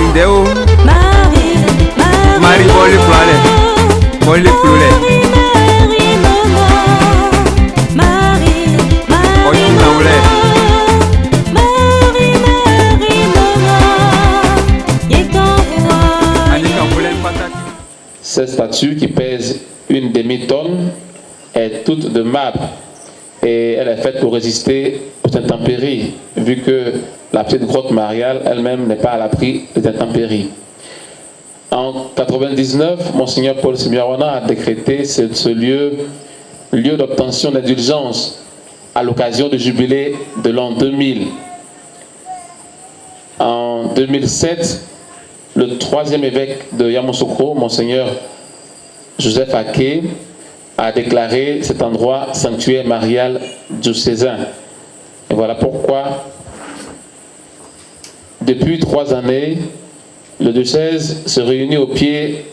Indeo Marie Boli Plale Boli Plule Oyum Naule Cette statue qui pèse une demi-tonne est toute de marbre et elle est faite pour résister aux intempéries, vu que la petite grotte mariale elle-même n'est pas à l'abri des intempéries. En 1999, Monseigneur Paul Simiawana a décrété ce lieu d'obtention d'indulgence à l'occasion du jubilé de l'an 2000. En 2007, le troisième évêque de Yamoussoukro, Monseigneur Joseph Aké, a déclaré cet endroit sanctuaire marial diocésain. Et voilà pourquoi, depuis 3 années, le diocèse se réunit au pied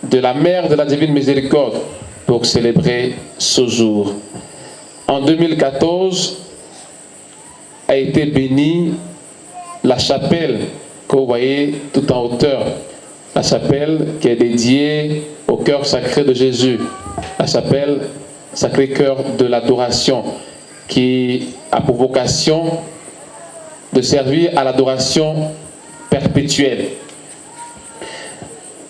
de la Mère de la Divine Miséricorde pour célébrer ce jour. En 2014, a été bénie la chapelle que vous voyez tout en hauteur, la chapelle qui est dédiée au cœur sacré de Jésus, la chapelle Sacré-Cœur de l'adoration, qui a pour vocation de servir à l'adoration perpétuelle.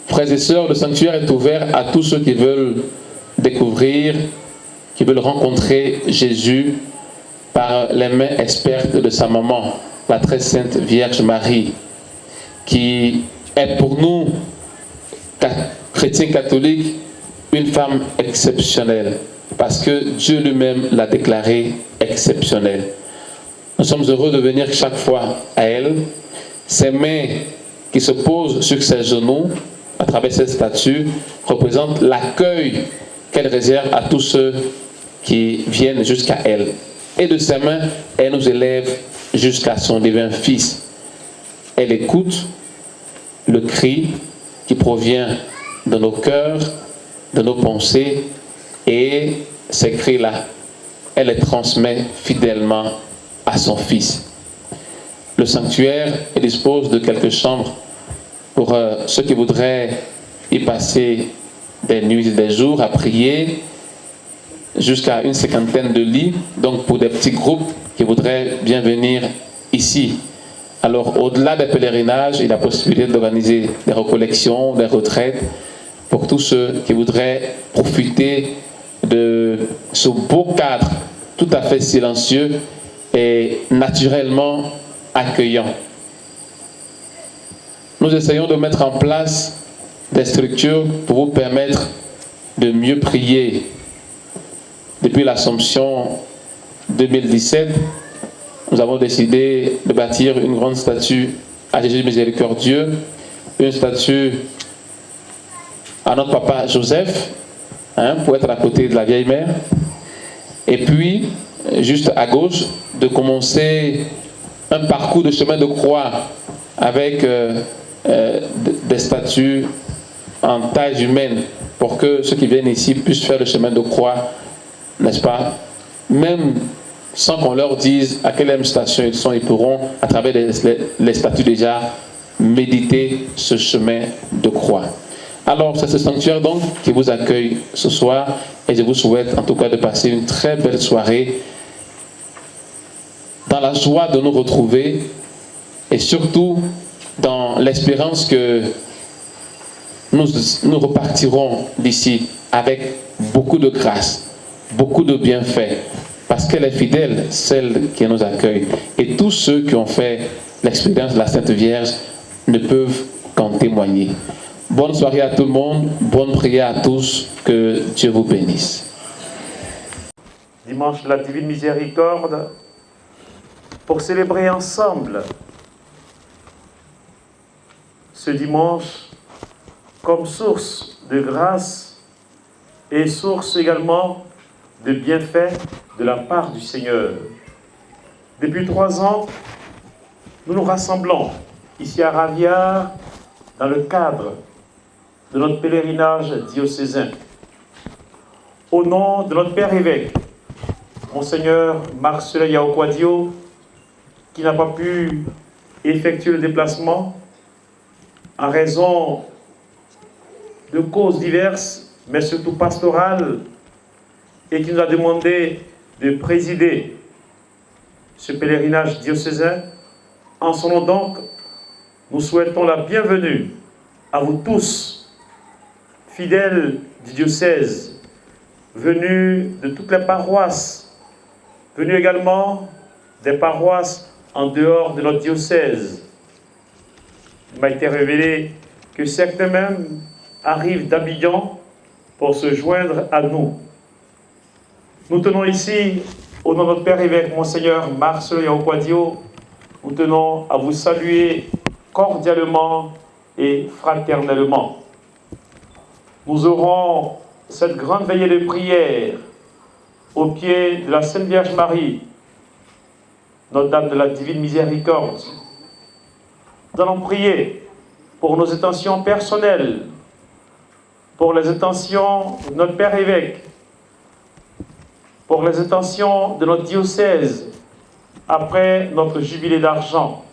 Frères et sœurs, le sanctuaire est ouvert à tous ceux qui veulent découvrir, qui veulent rencontrer Jésus par les mains expertes de sa maman, la très sainte Vierge Marie, qui est pour nous, chrétiens catholiques, une femme exceptionnelle, parce que Dieu lui-même l'a déclarée exceptionnelle. Nous sommes heureux de venir chaque fois à elle. Ses mains qui se posent sur ses genoux, à travers cette statue, représentent l'accueil qu'elle réserve à tous ceux qui viennent jusqu'à elle. Et de ses mains, elle nous élève jusqu'à son divin Fils. Elle écoute le cri qui provient de nos cœurs, de nos pensées, et ces cris-là, elle les transmet fidèlement à son Fils. Le sanctuaire dispose de quelques chambres pour ceux qui voudraient y passer des nuits et des jours à prier, jusqu'à une 50aine de lits, donc pour des petits groupes qui voudraient bien venir ici. Alors, au-delà des pèlerinages, il y a la possibilité d'organiser des recollections, des retraites, pour tous ceux qui voudraient profiter de ce beau cadre tout à fait silencieux et naturellement accueillant. Nous essayons de mettre en place des structures pour vous permettre de mieux prier. Depuis l'Assomption 2017, nous avons décidé de bâtir une grande statue à Jésus miséricordieux, une statue à notre papa Joseph, pour être à côté de la vieille mère. Et puis, juste à gauche, de commencer un parcours de chemin de croix avec des statues en taille humaine pour que ceux qui viennent ici puissent faire le chemin de croix, n'est-ce pas? Même sans qu'on leur dise à quelle station ils sont, ils pourront, à travers les statues déjà, méditer ce chemin de croix. Alors, c'est ce sanctuaire donc qui vous accueille ce soir et je vous souhaite en tout cas de passer une très belle soirée dans la joie de nous retrouver et surtout dans l'espérance que nous repartirons d'ici avec beaucoup de grâce, beaucoup de bienfaits, parce qu'elle est fidèle, celle qui nous accueille. Et tous ceux qui ont fait l'expérience de la Sainte Vierge ne peuvent qu'en témoigner. Bonne soirée à tout le monde, bonne prière à tous, que Dieu vous bénisse. Dimanche de la Divine Miséricorde, pour célébrer ensemble ce dimanche comme source de grâce et source également de bienfaits de la part du Seigneur. Depuis 3 ans, nous nous rassemblons ici à Raviard dans le cadre de notre pèlerinage diocésain. Au nom de notre Père évêque, Monseigneur Marcel Yaokwadio, qui n'a pas pu effectuer le déplacement, en raison de causes diverses, mais surtout pastorales, et qui nous a demandé de présider ce pèlerinage diocésain. En son nom donc, nous souhaitons la bienvenue à vous tous, fidèles du diocèse, venus de toutes les paroisses, venus également des paroisses en dehors de notre diocèse. Il m'a été révélé que certains même arrivent d'Abidjan pour se joindre à nous. Nous tenons ici, au nom de notre Père évêque, Monseigneur Marcel Yaokwadio, nous tenons à vous saluer cordialement et fraternellement. Nous aurons cette grande veillée de prière au pied de la Sainte Vierge Marie, Notre-Dame de la Divine Miséricorde. Nous allons prier pour nos intentions personnelles, pour les intentions de notre Père évêque, pour les intentions de notre diocèse après notre jubilé d'argent.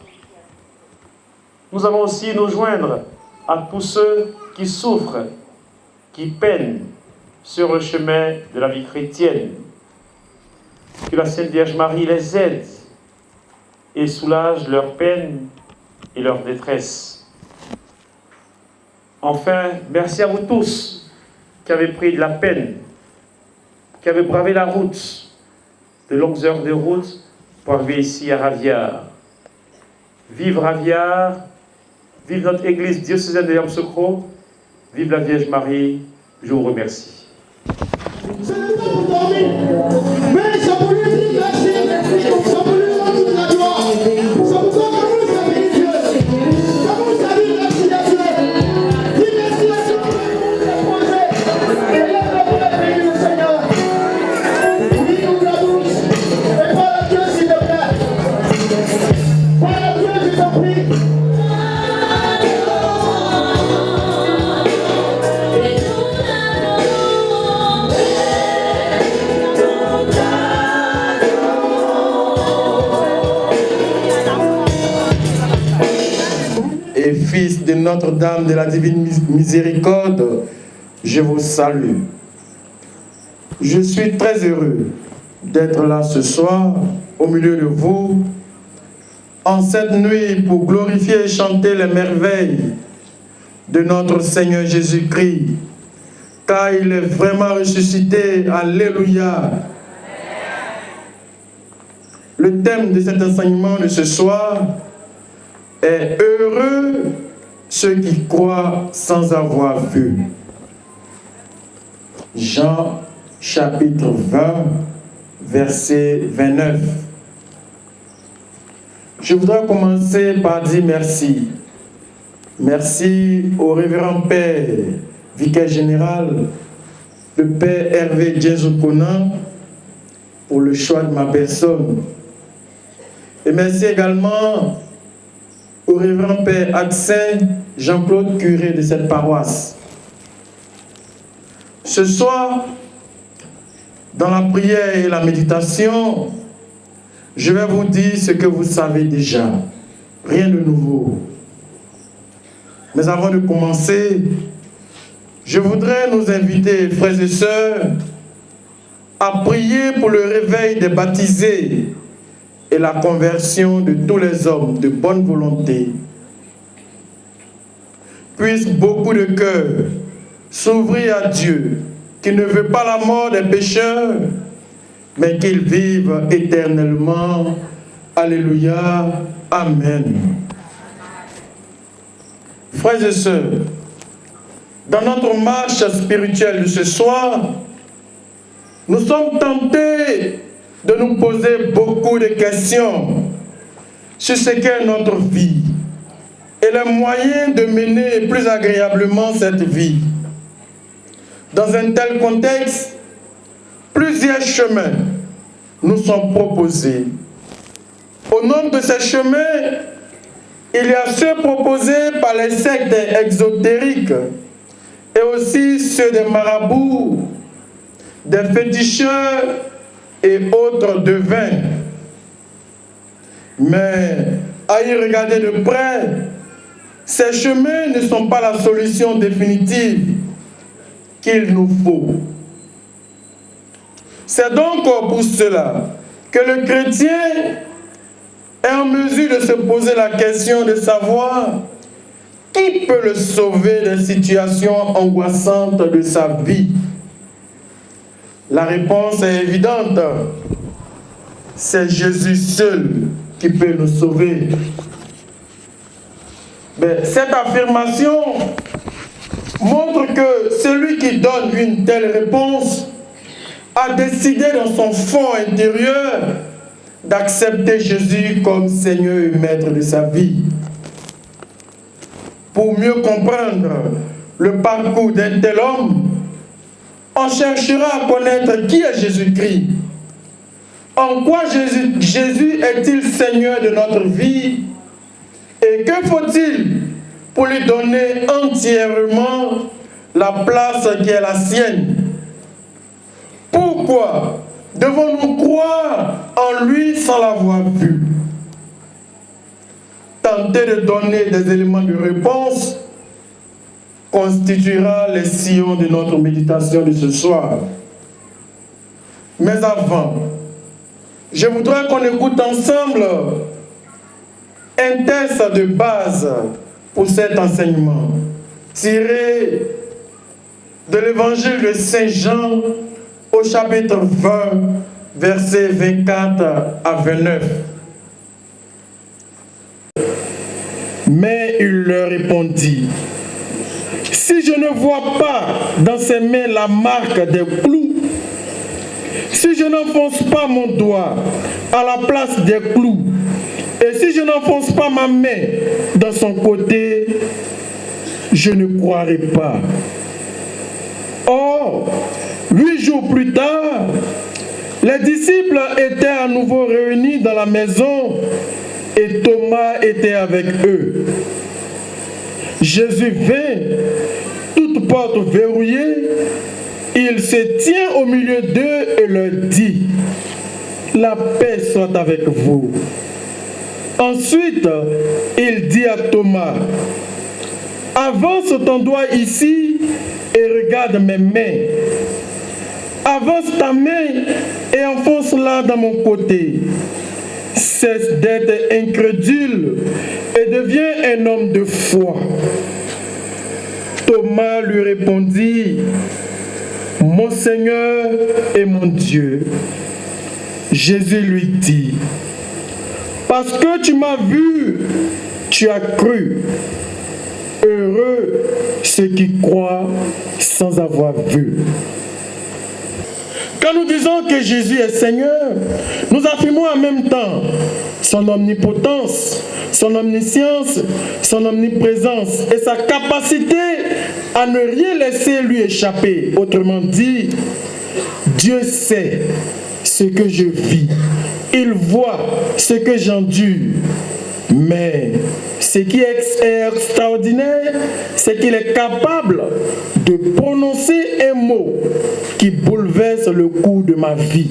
Nous allons aussi nous joindre à tous ceux qui souffrent, qui peinent sur le chemin de la vie chrétienne. Que la Sainte Vierge Marie les aide et soulage leur peine et leur détresse. Enfin, merci à vous tous qui avez pris de la peine, qui avez bravé la route, de longues heures de route pour arriver ici à Raviard. Vive Raviard, vive notre église diocésaine de Yamoussoukro, vive la Vierge Marie, je vous remercie. Fils de Notre-Dame de la Divine Miséricorde, je vous salue. Je suis très heureux d'être là ce soir, au milieu de vous, en cette nuit pour glorifier et chanter les merveilles de notre Seigneur Jésus-Christ, car il est vraiment ressuscité. Alléluia. Le thème de cet enseignement de ce soir est « Heureux ceux qui croient sans avoir vu ». Jean chapitre 20, verset 29. Je voudrais commencer par dire merci. Merci au révérend Père, vicaire général, le Père Hervé Djenzoukouna, pour le choix de ma personne. Et merci également au révérend Père Adcin Jean-Claude, curé de cette paroisse. Ce soir, dans la prière et la méditation, je vais vous dire ce que vous savez déjà. Rien de nouveau. Mais avant de commencer, je voudrais nous inviter, frères et sœurs, à prier pour le réveil des baptisés et la conversion de tous les hommes de bonne volonté. Puissent beaucoup de cœurs s'ouvrir à Dieu, qui ne veut pas la mort des pécheurs, mais qu'ils vivent éternellement. Alléluia. Amen. Frères et sœurs, dans notre marche spirituelle de ce soir, nous sommes tentés de nous poser beaucoup de questions sur ce qu'est notre vie et les moyens de mener plus agréablement cette vie. Dans un tel contexte, plusieurs chemins nous sont proposés. Au nom de ces chemins, il y a ceux proposés par les sectes exotériques et aussi ceux des marabouts, des féticheurs et autres devins. Mais à y regarder de près, ces chemins ne sont pas la solution définitive qu'il nous faut. C'est donc pour cela que le chrétien est en mesure de se poser la question de savoir qui peut le sauver des situations angoissantes de sa vie. La réponse est évidente. C'est Jésus seul qui peut nous sauver. Mais cette affirmation montre que celui qui donne une telle réponse a décidé dans son fond intérieur d'accepter Jésus comme Seigneur et Maître de sa vie. Pour mieux comprendre le parcours d'un tel homme, on cherchera à connaître qui est Jésus-Christ. En quoi Jésus est-il Seigneur de notre vie? Et que faut-il pour lui donner entièrement la place qui est la sienne? Pourquoi devons-nous croire en lui sans l'avoir vu? Tenter de donner des éléments de réponse constituera les sillons de notre méditation de ce soir. Mais avant, je voudrais qu'on écoute ensemble un texte de base pour cet enseignement, tiré de l'évangile de Saint Jean au chapitre 20, versets 24 à 29. Mais il leur répondit: si je ne vois pas dans ses mains la marque des clous, si je n'enfonce pas mon doigt à la place des clous, et si je n'enfonce pas ma main dans son côté, je ne croirai pas. Or, 8 jours plus tard, les disciples étaient à nouveau réunis dans la maison et Thomas était avec eux. Jésus vint, toute porte verrouillée, il se tient au milieu d'eux et leur dit: la paix soit avec vous. Ensuite, il dit à Thomas: avance ton doigt ici et regarde mes mains. Avance ta main et enfonce-la dans mon côté. Cesse d'être incrédule et deviens un homme de foi. Thomas lui répondit: mon Seigneur et mon Dieu. Jésus lui dit: parce que tu m'as vu, tu as cru. Heureux ceux qui croient sans avoir vu. Quand nous disons que Jésus est Seigneur, nous affirmons en même temps son omnipotence, son omniscience, son omniprésence et sa capacité à ne rien laisser lui échapper. Autrement dit, Dieu sait ce que je vis, il voit ce que j'endure. Mais ce qui est extraordinaire, c'est qu'il est capable de prononcer un mot qui bouleverse le cours de ma vie.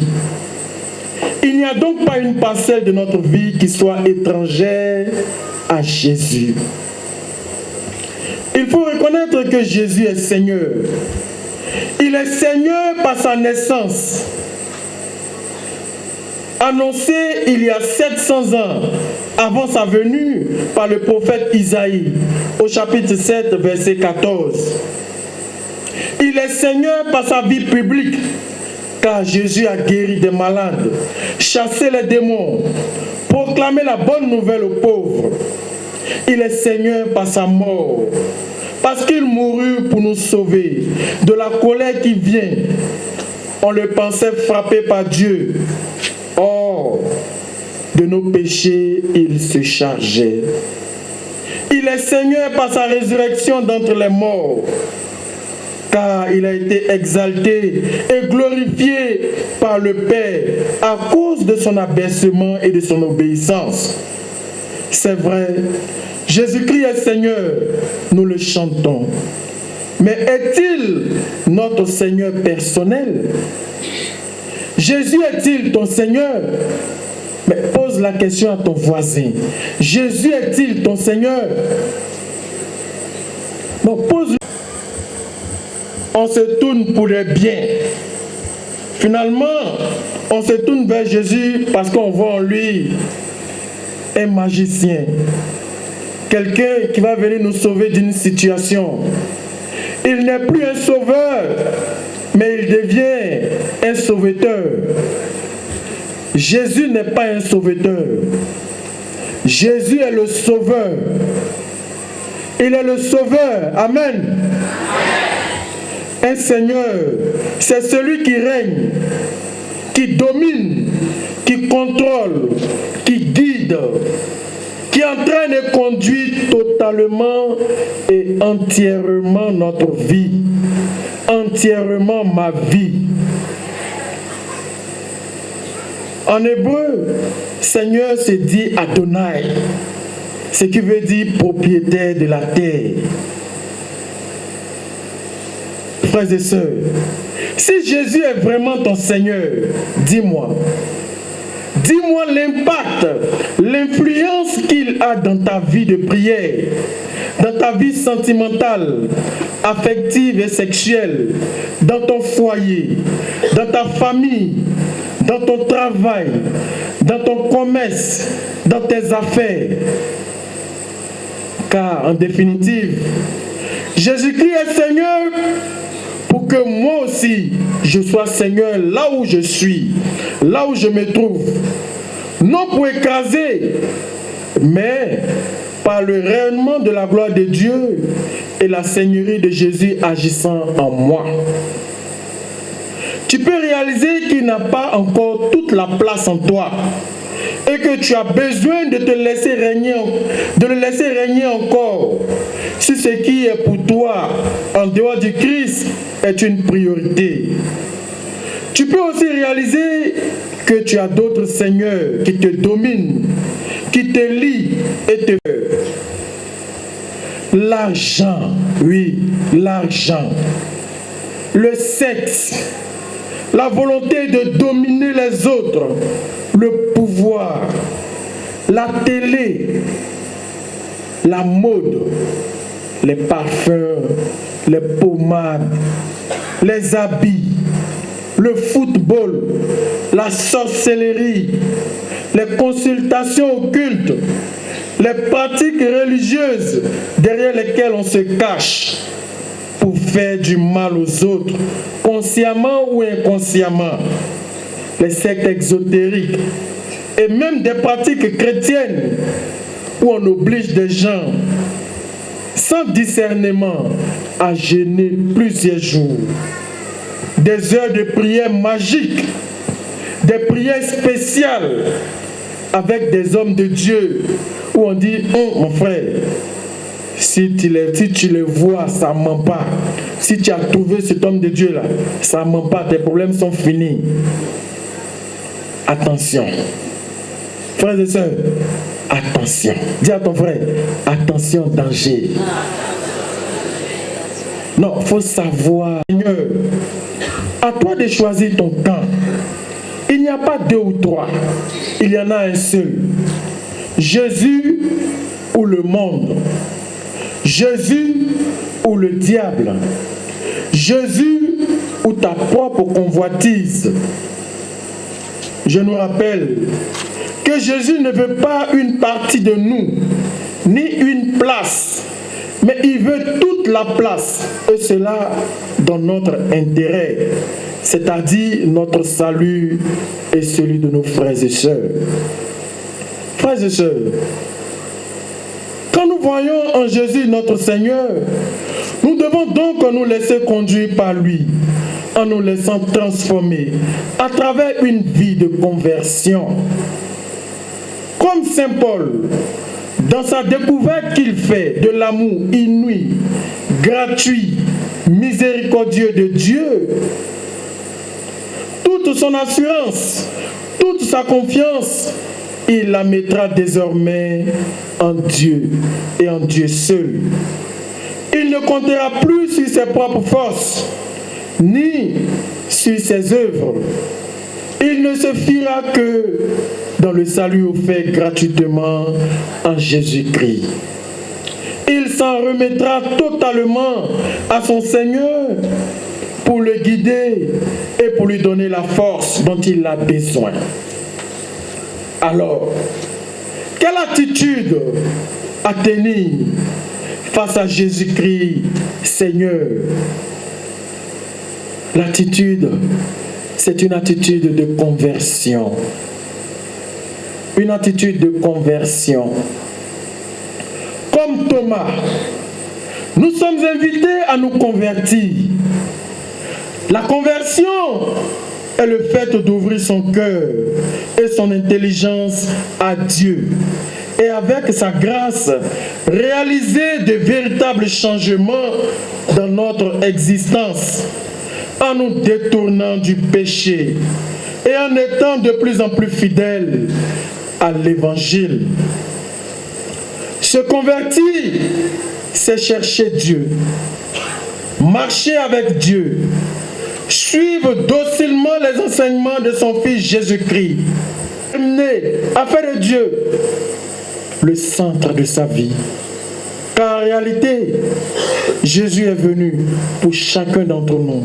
Il n'y a donc pas une parcelle de notre vie qui soit étrangère à Jésus. Il faut reconnaître que Jésus est Seigneur. Il est Seigneur par sa naissance, annoncé il y a 700 ans avant sa venue par le prophète Isaïe au chapitre 7 verset 14. Il est Seigneur par sa vie publique, car Jésus a guéri des malades, chassé les démons, proclamé la bonne nouvelle aux pauvres. Il est Seigneur par sa mort, parce qu'il mourut pour nous sauver de la colère qui vient. On le pensait frappé par Dieu. Or, de nos péchés, il se chargeait. Il est Seigneur par sa résurrection d'entre les morts, car il a été exalté et glorifié par le Père à cause de son abaissement et de son obéissance. C'est vrai, Jésus-Christ est Seigneur, nous le chantons. Mais est-il notre Seigneur personnel? Jésus est-il ton Seigneur? Mais pose la question à ton voisin. Jésus est-il ton Seigneur? Non, pose. On se tourne pour le bien. Finalement, on se tourne vers Jésus parce qu'on voit en lui un magicien. Quelqu'un qui va venir nous sauver d'une situation. Il n'est plus un sauveur, mais il devient un sauveteur. Jésus n'est pas un sauveteur. Jésus est le sauveur. Il est le sauveur. Amen. Un Seigneur, c'est celui qui règne, qui domine, qui contrôle, qui guide, qui entraîne et conduit totalement et entièrement notre vie, entièrement ma vie. En hébreu, Seigneur se dit Adonai, ce qui veut dire propriétaire de la terre. Frères et sœurs, si Jésus est vraiment ton Seigneur, dis-moi l'impact, l'influence qu'il a dans ta vie de prière, dans ta vie sentimentale, affective et sexuelle, dans ton foyer, dans ta famille, dans ton travail, dans ton commerce, dans tes affaires. Car en définitive, Jésus-Christ est Seigneur pour que moi aussi je sois Seigneur là où je suis, là où je me trouve. Non pour écraser, mais par le rayonnement de la gloire de Dieu et la Seigneurie de Jésus agissant en moi. Tu peux réaliser qu'il n'a pas encore toute la place en toi et que tu as besoin de te laisser régner, de le laisser régner encore si ce qui est pour toi en dehors du Christ est une priorité. Tu peux aussi réaliser que tu as d'autres seigneurs qui te dominent, qui te lient et te... L'argent, oui, l'argent, le sexe, la volonté de dominer les autres, le pouvoir, la télé, la mode, les parfums, les pommades, les habits, le football, la sorcellerie, les consultations occultes, les pratiques religieuses derrière lesquelles on se cache pour faire du mal aux autres, consciemment ou inconsciemment, les sectes exotériques et même des pratiques chrétiennes où on oblige des gens sans discernement à jeûner plusieurs jours, des heures de prière magiques, des prières spéciales avec des hommes de Dieu où on dit oh, mon frère, si tu le vois, ça ne ment pas. Si tu as trouvé cet homme de Dieu là, ça ne ment pas, tes problèmes sont finis. Attention. Frères et sœurs, attention. Dis à ton frère, attention, danger. Non, il faut savoir, Seigneur, à toi de choisir ton camp. Il n'y a pas deux ou trois, il y en a un seul. Jésus ou le monde. Jésus ou le diable. Jésus ou ta propre convoitise. Je nous rappelle que Jésus ne veut pas une partie de nous, ni une place, mais il veut toute la place, et cela dans notre intérêt, c'est-à-dire notre salut et celui de nos frères et sœurs. Frères et sœurs, quand nous voyons en Jésus notre Seigneur, nous devons donc nous laisser conduire par lui, en nous laissant transformer à travers une vie de conversion. Comme Saint Paul, dans sa découverte qu'il fait de l'amour inouï, gratuit, miséricordieux de Dieu, toute son assurance, toute sa confiance, il la mettra désormais en Dieu et en Dieu seul. Il ne comptera plus sur ses propres forces, ni sur ses œuvres. Il ne se fiera que dans le salut offert gratuitement en Jésus-Christ. il s'en remettra totalement à son Seigneur pour le guider et pour lui donner la force dont il a besoin. Alors, quelle attitude à tenir face à Jésus-Christ, Seigneur? L'attitude, c'est une attitude de conversion. Une attitude de conversion. Comme Thomas, nous sommes invités à nous convertir. La conversion est le fait d'ouvrir son cœur et son intelligence à Dieu. Et avec sa grâce, réaliser de véritables changements dans notre existence, en nous détournant du péché et en étant de plus en plus fidèles à l'Évangile. Se convertir, c'est chercher Dieu, marcher avec Dieu, suivre docilement les enseignements de son Fils Jésus-Christ, à faire de Dieu le centre de sa vie. Car en réalité, Jésus est venu pour chacun d'entre nous.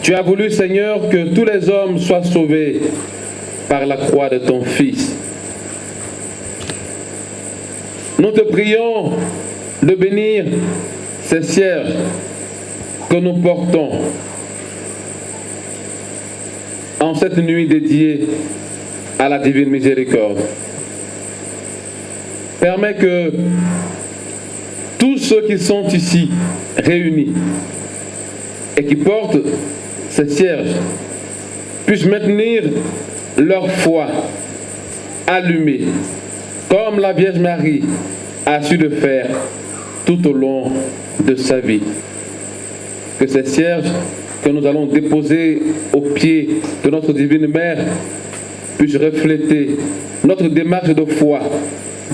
Tu as voulu, Seigneur, que tous les hommes soient sauvés. par la croix de ton Fils. Nous te prions de bénir ces cierges que nous portons en cette nuit dédiée à la divine miséricorde. Permets que tous ceux qui sont ici réunis et qui portent ces cierges puissent maintenir leur foi allumée, comme la Vierge Marie a su le faire tout au long de sa vie. Que ces cierges que nous allons déposer aux pieds de notre Divine Mère puissent refléter notre démarche de foi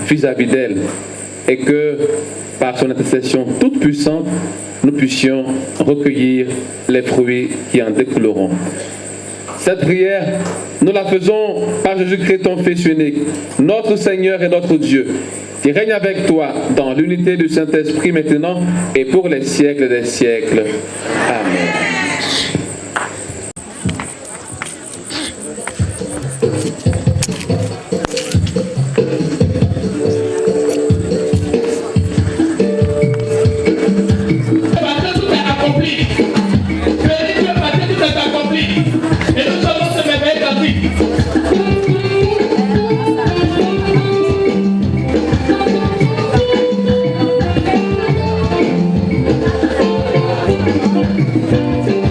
vis-à-vis d'elle, et que par son intercession toute puissante, nous puissions recueillir les fruits qui en découleront. Cette prière, nous la faisons par Jésus-Christ, ton Fils unique, notre Seigneur et notre Dieu, qui règne avec toi dans l'unité du Saint-Esprit maintenant et pour les siècles des siècles. Amen. Thank you.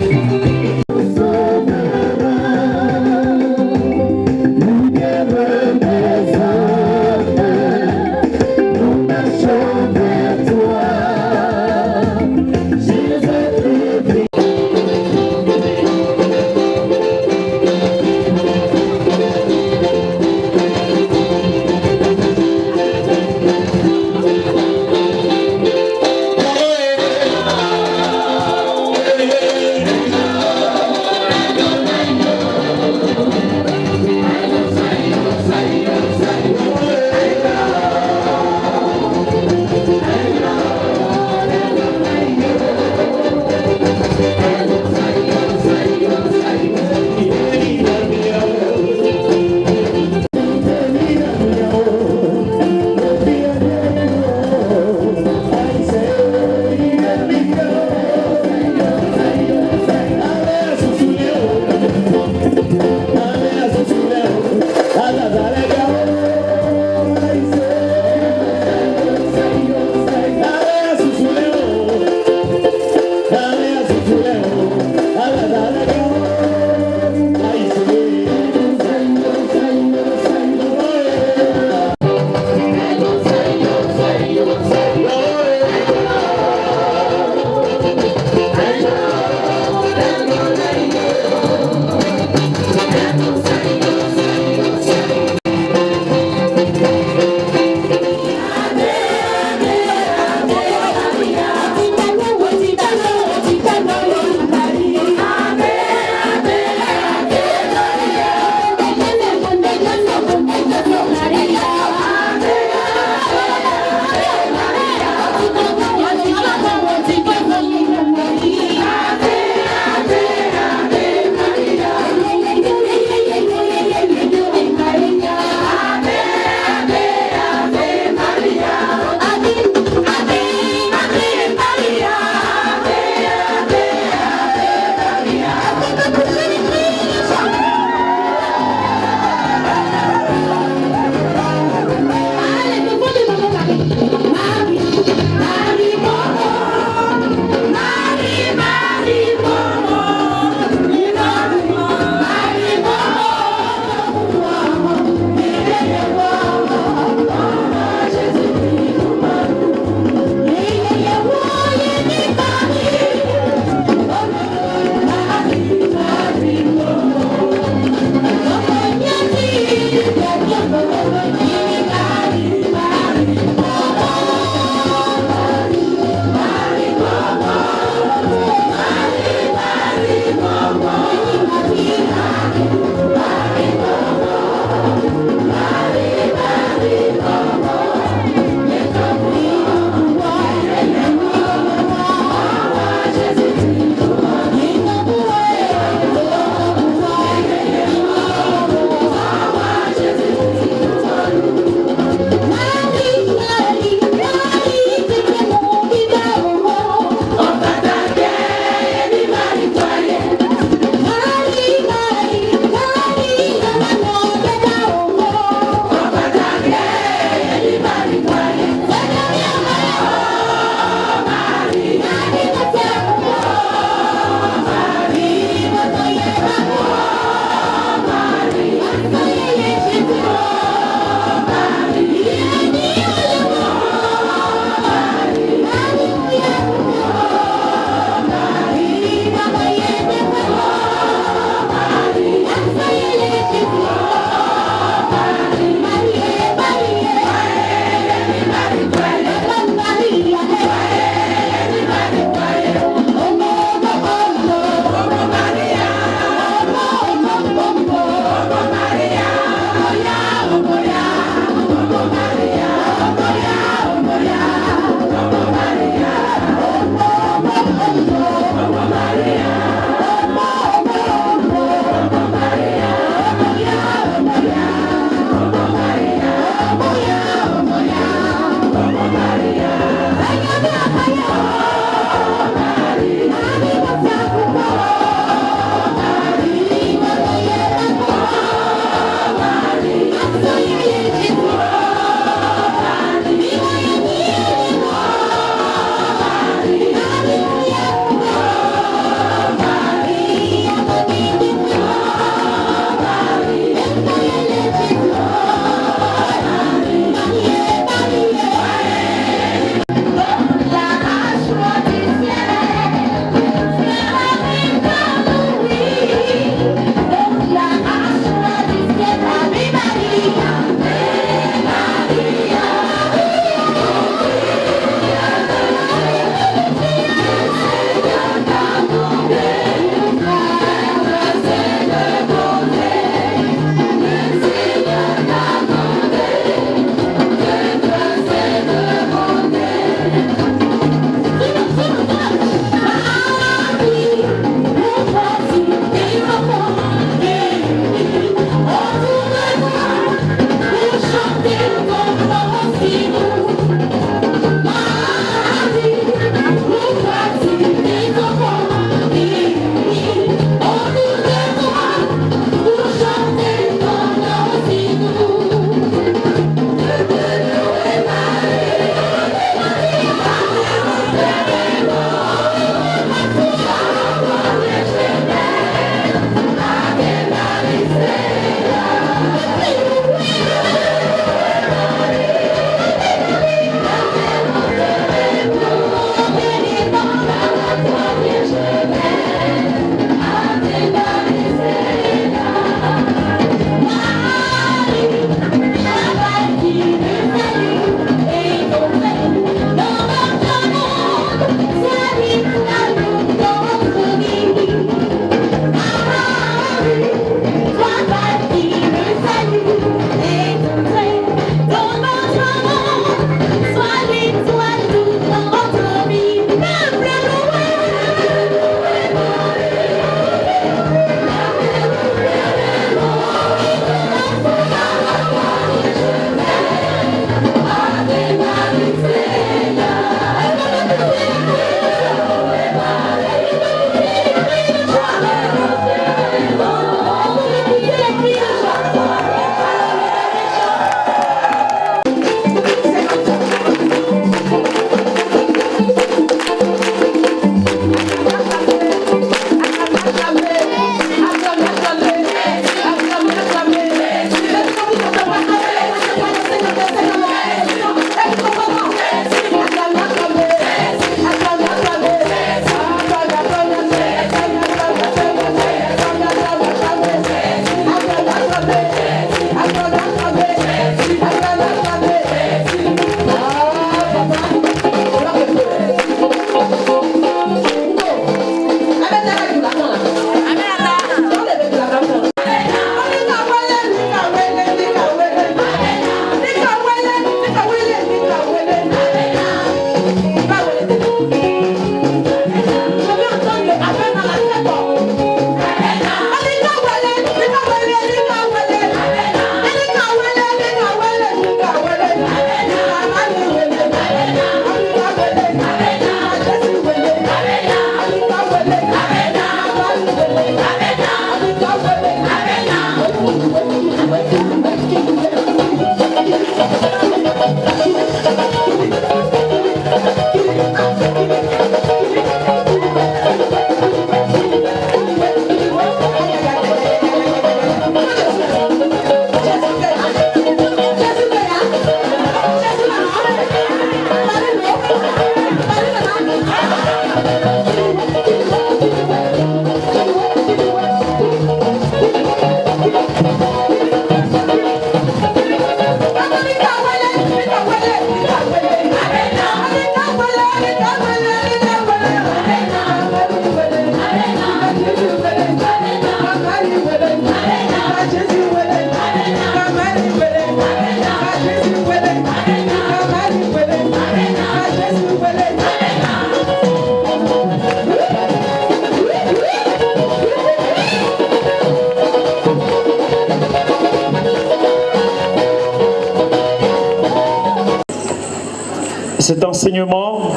cet enseignement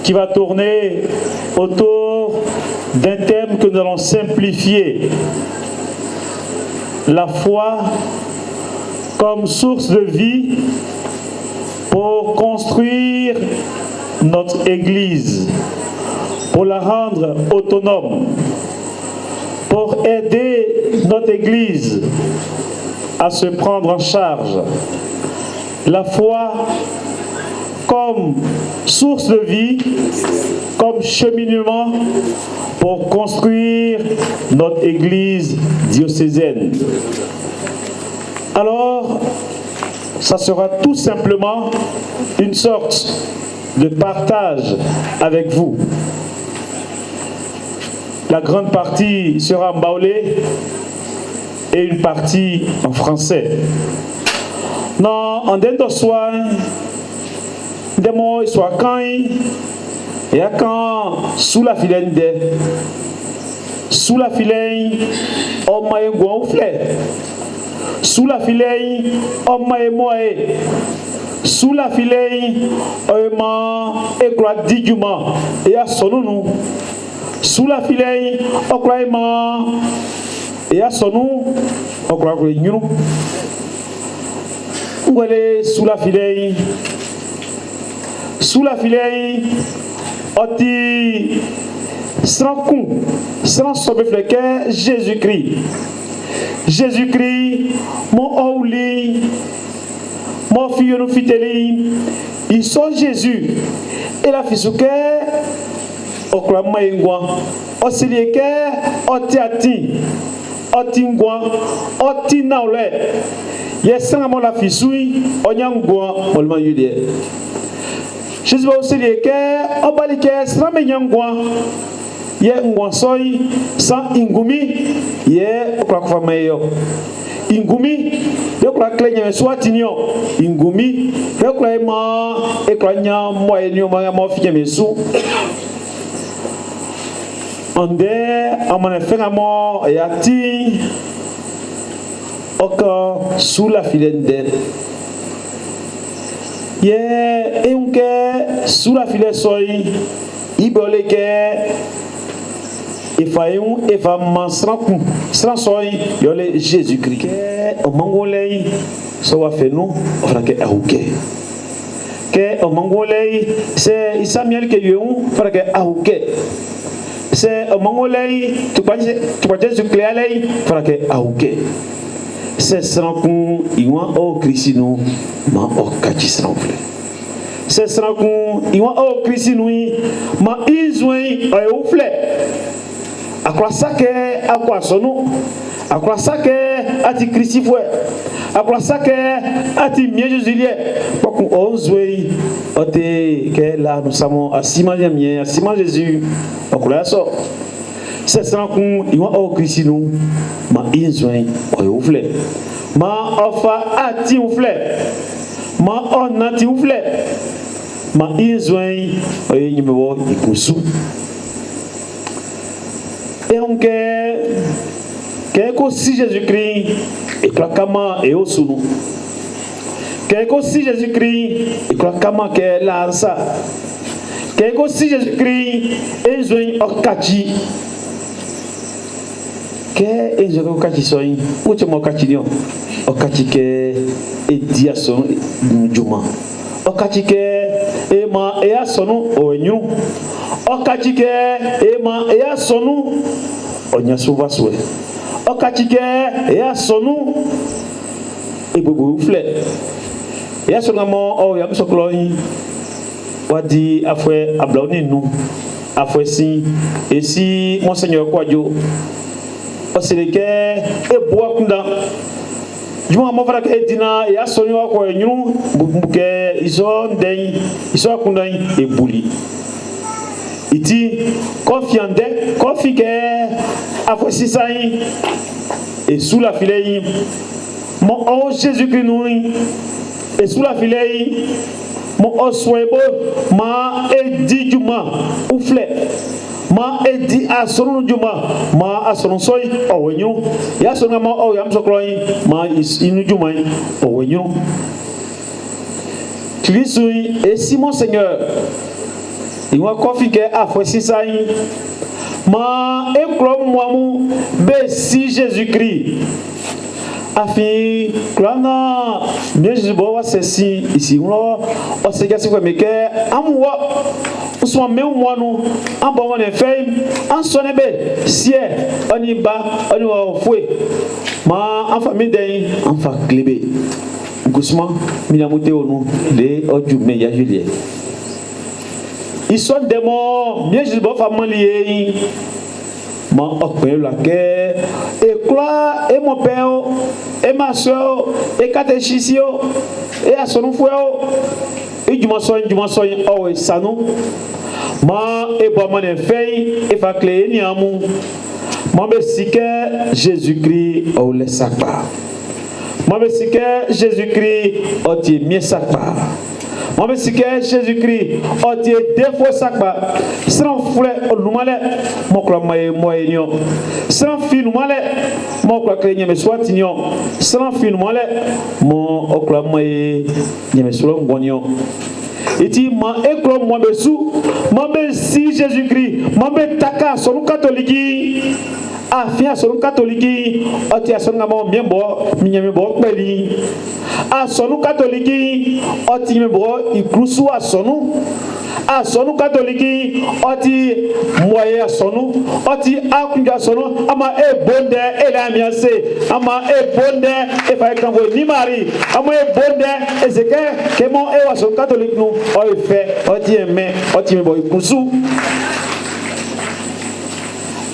qui va tourner autour d'un thème que nous allons simplifier. La foi comme source de vie pour construire notre Église, pour la rendre autonome, pour aider notre Église à se prendre en charge. La foi comme source de vie, comme cheminement pour construire notre Église diocésaine. Alors, ça sera tout simplement une sorte de partage avec vous. La grande partie sera en baoulé et une partie en français. Non, en dentro soin, des mots soit quand et quand sous la filaine sous la filaine, on m'a gonflé. Sous la filaine, on m'a émoé. Sous la filaine, on m'a éclat dignement et à son nom. Sous la filaine, on croit et à son nom, on croit que nous. Où est sous la filaine? Sous la filaine, on dit sans sauver Jésus-Christ. Jésus-Christ, mon ouli, mon fille nous fiteli, ils sont Jésus. Et la fisuke, au clama ingwa, au silieke, au tiati, au tingwa, au tinaule. Yesangamo la fisui, au nyangwa, au lmayudie. Jésus va au silieke, au balike, srame nyangwa. Ye ngwansoi sans ingumi ye okla kwamayo ingumi ye okla klenya swatinyo ingumi ye okla ma eklanya moyenyo ma mofike mesu ande amana fenga mo yati oka sous la filende ye eunke sous la file soi iboleke et va m'ensrancer yole Jésus-Christ au mangolei so wa fenu fera que auke que au mangolei c'est Samuel que yon fera que auke c'est au mangolei tu pas Jésus cléalei fera que auke c'est sranku iwan o Christinu ma o kachi sranfle c'est sranku iwan o Christinu ma izwen o fle akwasake akwasonu akwasake ati Christifwe akwasake ati miejuzilie poku onzwe ote que là nous sommes à Simon Jésus okula so c'est ça qu'on iwa o Christinu ma inzwe oyofle ma ofa ati ufle ma onati ufle ma inzwe oyimewo ikusu. Et on que si Jésus-Christ et claquement et au sous nous que si Jésus-Christ et claquement que l'arsa que si Jésus-Christ et joint au kachi que et je au kachi soin ou tu m'as kachi au kachi que et dia son juma au kachi que et ma et à son au nyu okachike ema ya sonu onya suva suwe okachike ya sonu egbogbo ufle ya sonu mo o ya msokloyin wadi afwe ablaoni nu afwe si esi monseigneur kwajo oseleke ebo akunda juma mo fara ke dina ya sonu ko enyu buke iso ndey iso akunda ebuli iti confiante confike afosisai et sous la filei mon oh Jésus-Christ nous et sous la filei mon oh swebo ma edi juma oufle ma edi asonu juma ma asonu soy owenyu ya sonu ma oh yam sokloi ma inu juma owenyu Christ et si mon Seigneur il va configurer à fois si ça ma éclore moi be si Jésus-Christ afi klana bien Jésus boa ceci ici on se gasi mais que amwa soit même moi nous en bon on fait en sonne be si on y ba on va fouet ma en famille d'un en fa clébé Gusman minamote onu le oju me ya Julien ils sont des morts bien Jésus boa femme lié ma opé la guerre et quoi et mon père et ma soeur et catéchisio et à son fouet et du maçon oh et ça nous ma et bon mon fait et fa clé ni amu ma besike Jésus-Christ au le sakba ma besike Jésus-Christ au ti mieux sakba ma besike Jésus-Christ au ti deux fois sakba sans frère au numale mon croix moyen sans fin numale mon croix créer me soit tignon sans fin numale mon croix moyen me soit gonyon et dit ma école moi besou ma si Jésus-Christ ma taka son catholique afia son catholique oti ason ngamo miembo minyame bo kweli a sonu catholique oti membo ikrusu asonu a sonu catholique oti moye asonu oti akunja asonu ama e bonde e la miase ama e bonde e fa kanvo ni mari ama e bonde e zeke kemo e wa son catholique nu o e fe oti eme oti membo ikrusu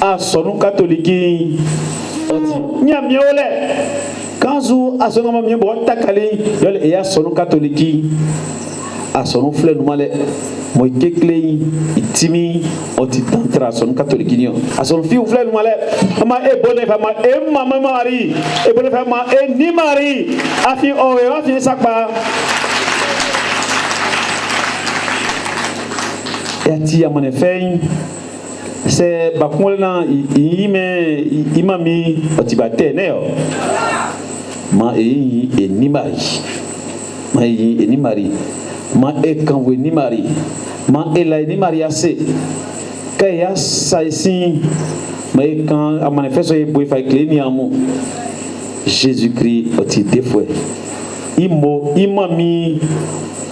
a sonu catholique nyamiole kanzu a sonu ma miembo takali yole e ya sonu catholique a sonu fleur numale moi kekle itimi oti tantra sonu catholique ni a sonu fi fleur numale ama e bonne fama e mama mari e bonne fama e ni mari afi o e afi sakba e ti amone fein c'est bakulna imami otibate neo ma e ni mari ma e ni mari ma e kanwe ni mari ma e la ni mari assez kaya sa ici ma e kan a manifesto e boy fa clé ni amu Jésus-Christ oti defwe imo imami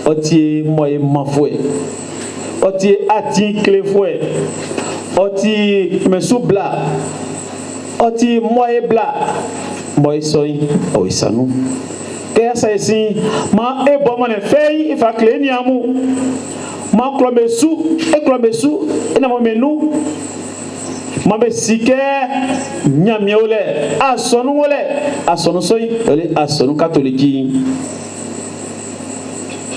oti moye mafwe oti ati clé fwe oti mesubla oti moye bla moye soy o isanu kaya sa ici ma e bo mane fei ifa clé ni amu ma klobesu e na mo menu ma be sike nyamiole asonu wole asonu soy ole asonu catholique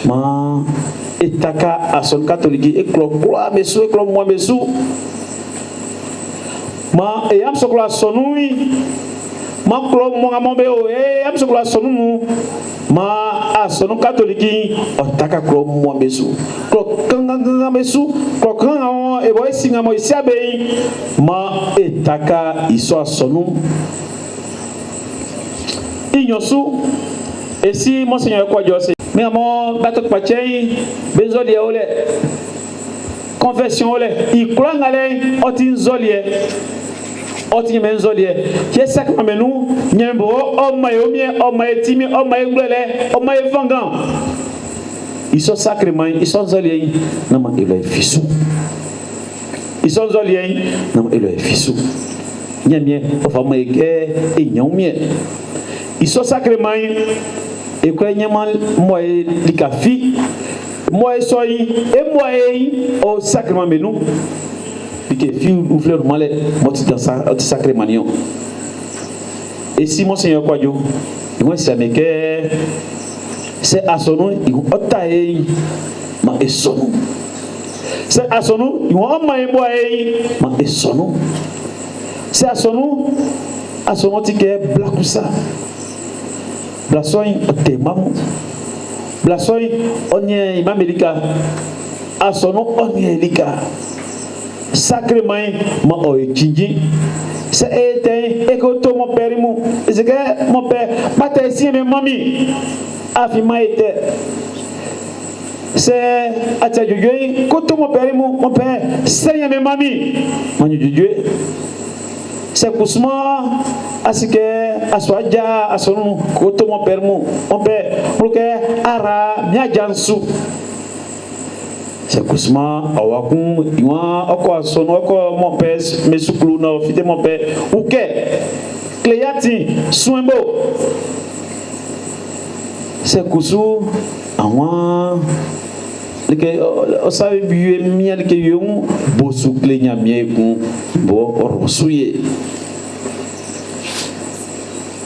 ma etaka asonu catholique e klo mesu e klo mo mesu ma e am sokla sonui ma klo mo ngambe o e am sokla sonu ma asonu catholique otaka klo mo mesu klo kanga mesu klo kanga e boy singa mo isiabe ma etaka iso asonu inyosu esi monseigneur kwa jose mais amo batok pachei benzolie ole confession ole iklangale otinzolie oti menzolie yesak mamenu nyembo o mayomie o mayetimi o mayenglele o mayevangan iso sacrement iso zolie na ma elo fisu iso zolie na ma elo fisu nyamie o fa mayeke e nyamie iso sacrement e ko nyamal moy likafi moy soyi e moy o sacrement menu que fille ou fleur malais moti dans ça sacré manion et si mon Seigneur quoi Dieu moi c'est mais que c'est à son nom il otae ma et son nom c'est à son nom il va ma et son nom c'est à son nom que blakusa blasoy te mamu blasoy onye imamelika à son nom onye elika sacrément ma oejinji c'est été et que tout mon père c'est que mon père m'a ici mais mamie a fi ma été c'est à tia Dieu quand mon père c'est mes mamie mon Dieu c'est Kousma à ce que à soit déjà à son quand mon père pour que ara bien jansu c'est Kousma awakun iwa oko son oko mon père mes souklu na fite mon père ou que Cléati Swembo c'est Kousou awa leke osabe biye miel ke yon bosu klenya miekun bo rosuye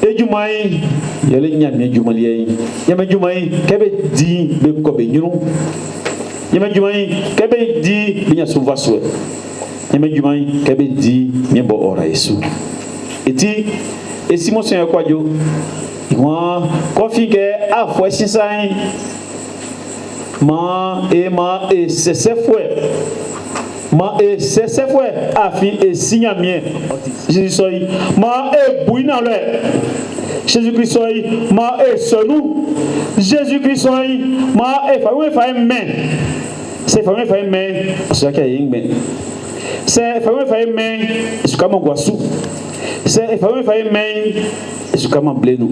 ejumai yele nyamie jumaliye yame jumai kebe di be ko be nyuru yame jumai kebe di binya suva so yame jumai kebe di miebo ora yesu eti esimo sen akwajo wa kofi ke afo sisan ma e sese fue afi e signamien Jésus soy ma e buina le Jésus Christ soy ma e sonu Jésus Christ soy ma e fa men c'est fa men c'est ka yin men c'est fa men c'est comme guasu c'est fa men c'est comme blenu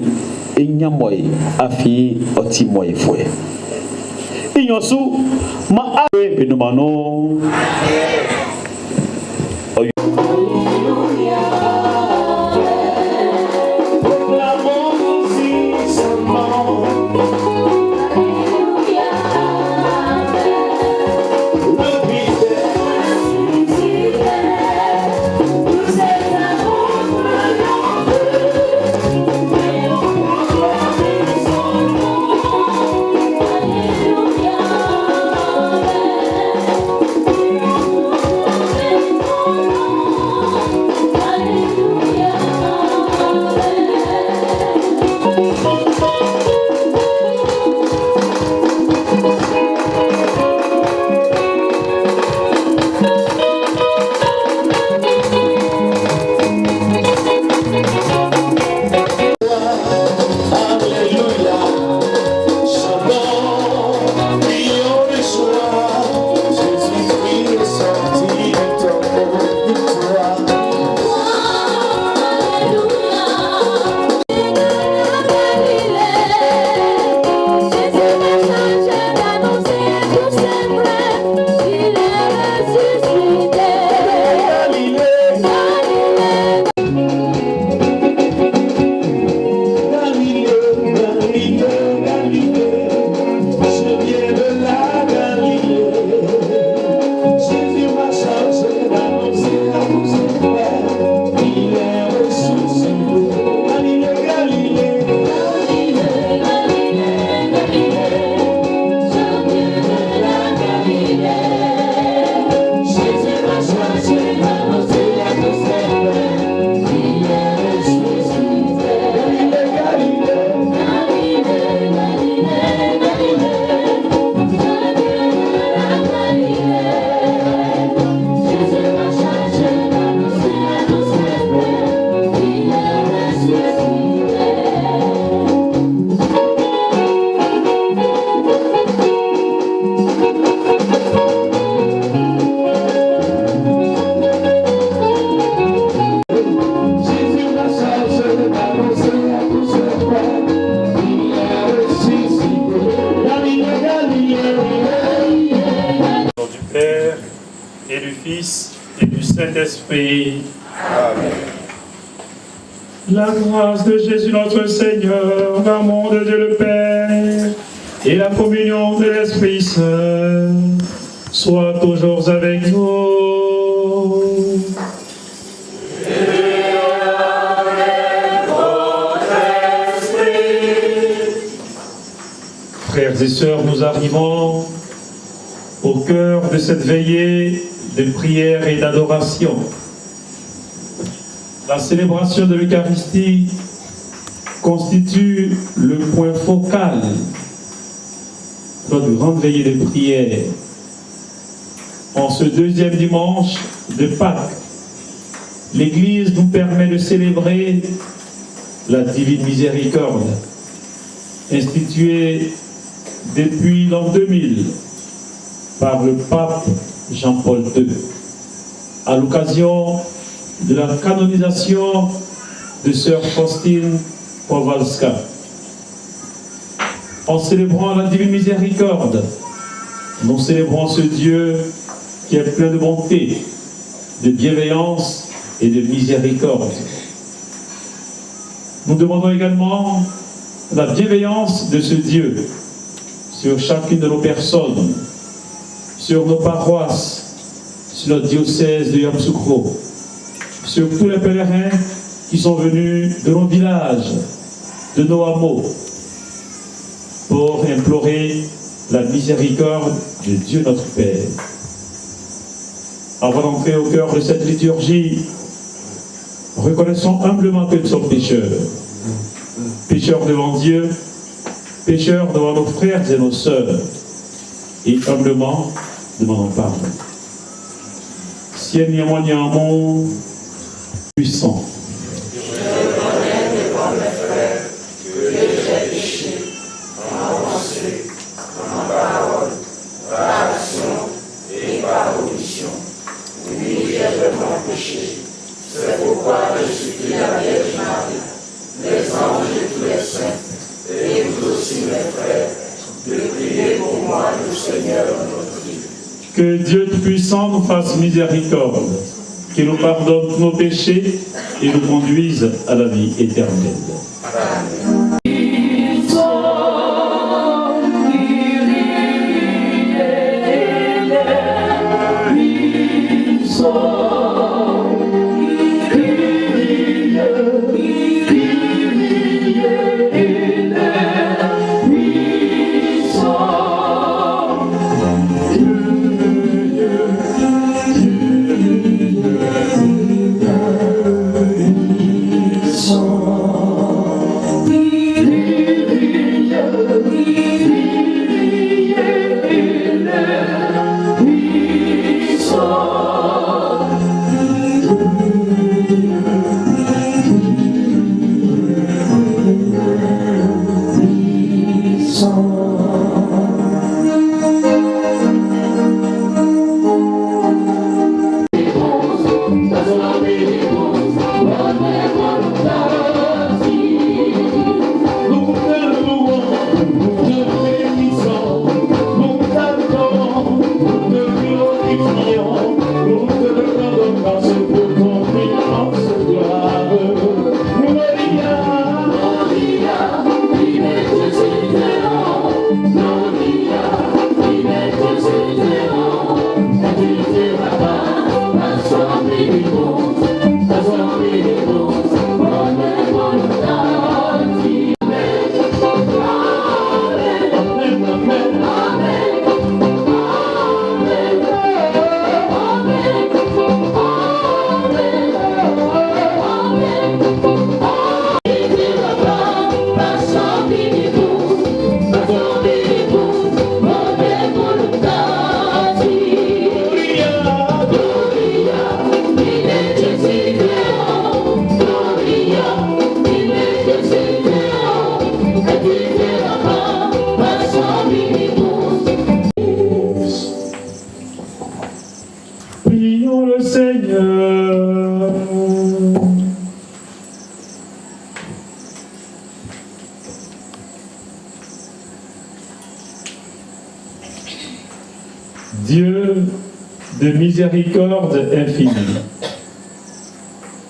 e nyamoy afi oti moy fue Inyosu ma awe benumano. Saint-Esprit. La grâce de Jésus notre Seigneur, l'amour de Dieu le Père et la communion de l'Esprit Saint soient toujours avec nous. Et avec votre esprit. Frères et sœurs, nous arrivons au cœur de cette veillée de prière et d'adoration. La célébration de l'Eucharistie constitue le point focal de notre grande veillée de prière. En ce deuxième dimanche de Pâques, l'Église nous permet de célébrer la divine miséricorde, instituée depuis l'an 2000 par le pape Jean-Paul II, à l'occasion de la canonisation de sœur Faustine Kowalska. En célébrant la divine miséricorde, nous célébrons ce Dieu qui est plein de bonté, de bienveillance et de miséricorde. Nous demandons également la bienveillance de ce Dieu sur chacune de nos personnes, sur nos paroisses, sur notre diocèse de Yamoussoukro, sur tous les pèlerins qui sont venus de nos villages, de nos hameaux, pour implorer la miséricorde de Dieu notre Père. Avant d'entrer au cœur de cette liturgie, reconnaissons humblement que nous sommes pécheurs. Pécheurs devant Dieu, pécheurs devant nos frères et nos sœurs, et humblement demandons pardon. Ciel ni amour puissant. C'est pourquoi je supplie la Vierge Marie, les anges et tous les saints, et vous aussi mes frères, de prier pour moi le Seigneur notre Dieu. Que Dieu Tout-Puissant nous fasse miséricorde, qu'il nous pardonne tous nos péchés et nous conduise à la vie éternelle. Amen. Prions le Seigneur. Dieu de miséricorde infinie,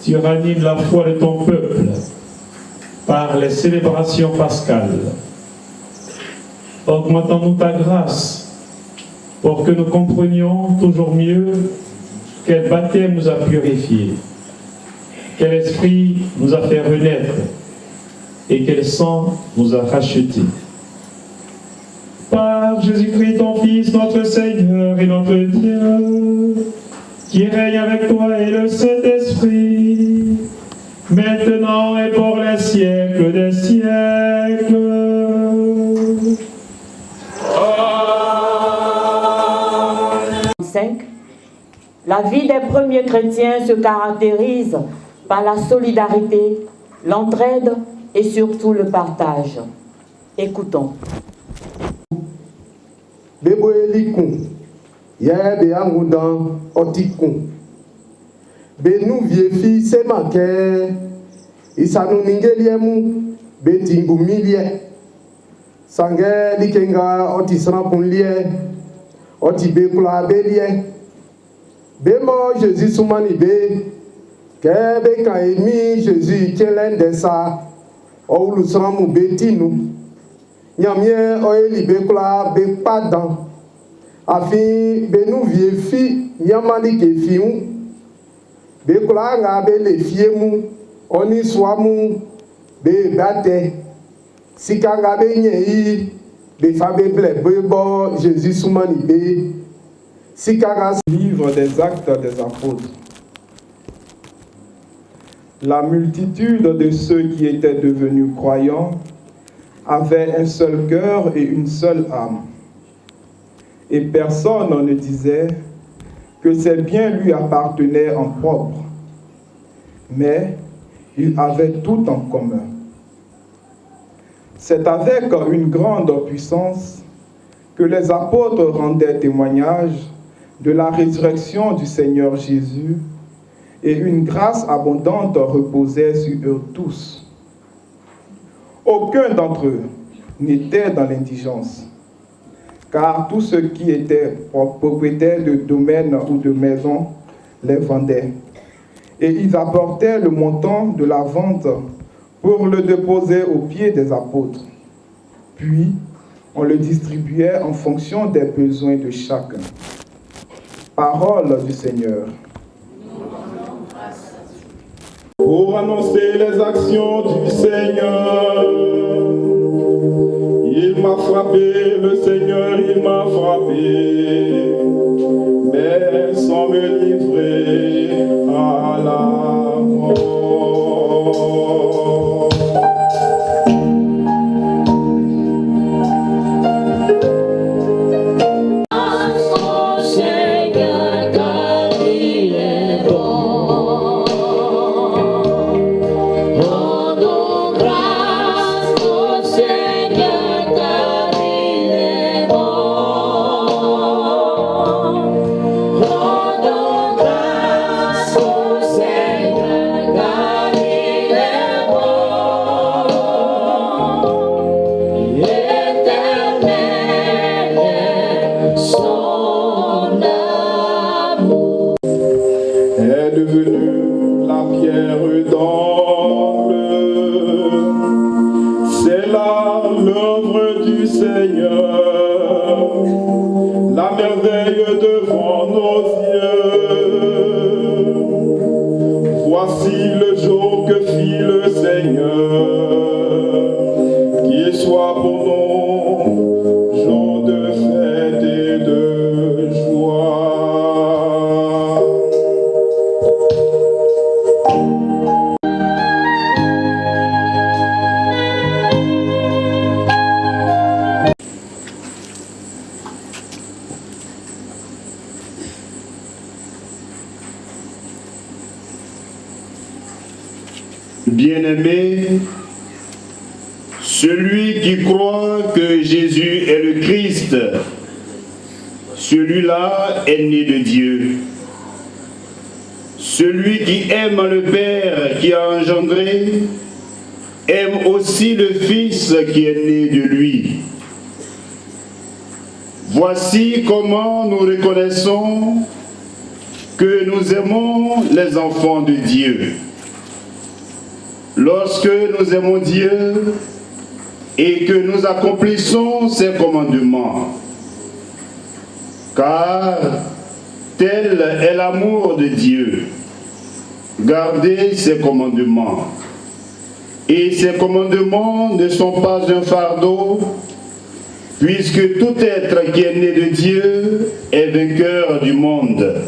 tu ranimes la foi de ton peuple par les célébrations pascales. Augmentons-nous ta grâce pour que nous comprenions toujours mieux quel baptême nous a purifiés, quel esprit nous a fait renaître et quel sang nous a rachetés. Par Jésus-Christ, ton Fils, notre Seigneur et notre Dieu, qui règne avec toi et le Saint-Esprit, maintenant et pour les siècles des siècles. La vie des premiers chrétiens se caractérise par la solidarité, l'entraide et surtout le partage. Écoutons. bebo elikun ye be angudan otikun be nu viefi semake isanu ningeliemu be tingumilie sange likenga oti srankunlie oti be kula belie bemo Jésus soumani be kebe kan emi Jésus kelende sa oulu sramu betinu nyamie oeli be kula be padan afi be nu viefi nyamali ke fiu be kula nga be le fiemu oni swamu be bate sikanga be nyei be fa be ble be bo Jésus soumani be sikanga. Livre des Actes des Apôtres. La multitude de ceux qui étaient devenus croyants avait un seul cœur et une seule âme. Et personne ne disait que ses biens lui appartenaient en propre, mais ils avaient tout en commun. C'est avec une grande puissance que les apôtres rendaient témoignage de la résurrection du Seigneur Jésus, et une grâce abondante reposait sur eux tous. Aucun d'entre eux n'était dans l'indigence, car tous ceux qui étaient propriétaires de domaines ou de maisons les vendaient, et ils apportaient le montant de la vente pour le déposer aux pieds des apôtres. Puis, on le distribuait en fonction des besoins de chacun. Parole du Seigneur. Pour annoncer les actions du Seigneur, il m'a frappé, le Seigneur, il m'a frappé, mais sans me livrer à la mort. Bien-aimé, celui qui croit que Jésus est le Christ, celui-là est né de Dieu. Celui qui aime le Père qui a engendré, aime aussi le Fils qui est né de lui. Voici comment nous reconnaissons que nous aimons les enfants de Dieu. Lorsque nous aimons Dieu et que nous accomplissons ses commandements, car tel est l'amour de Dieu, garder ses commandements. Et ces commandements ne sont pas un fardeau, puisque tout être qui est né de Dieu est vainqueur du monde.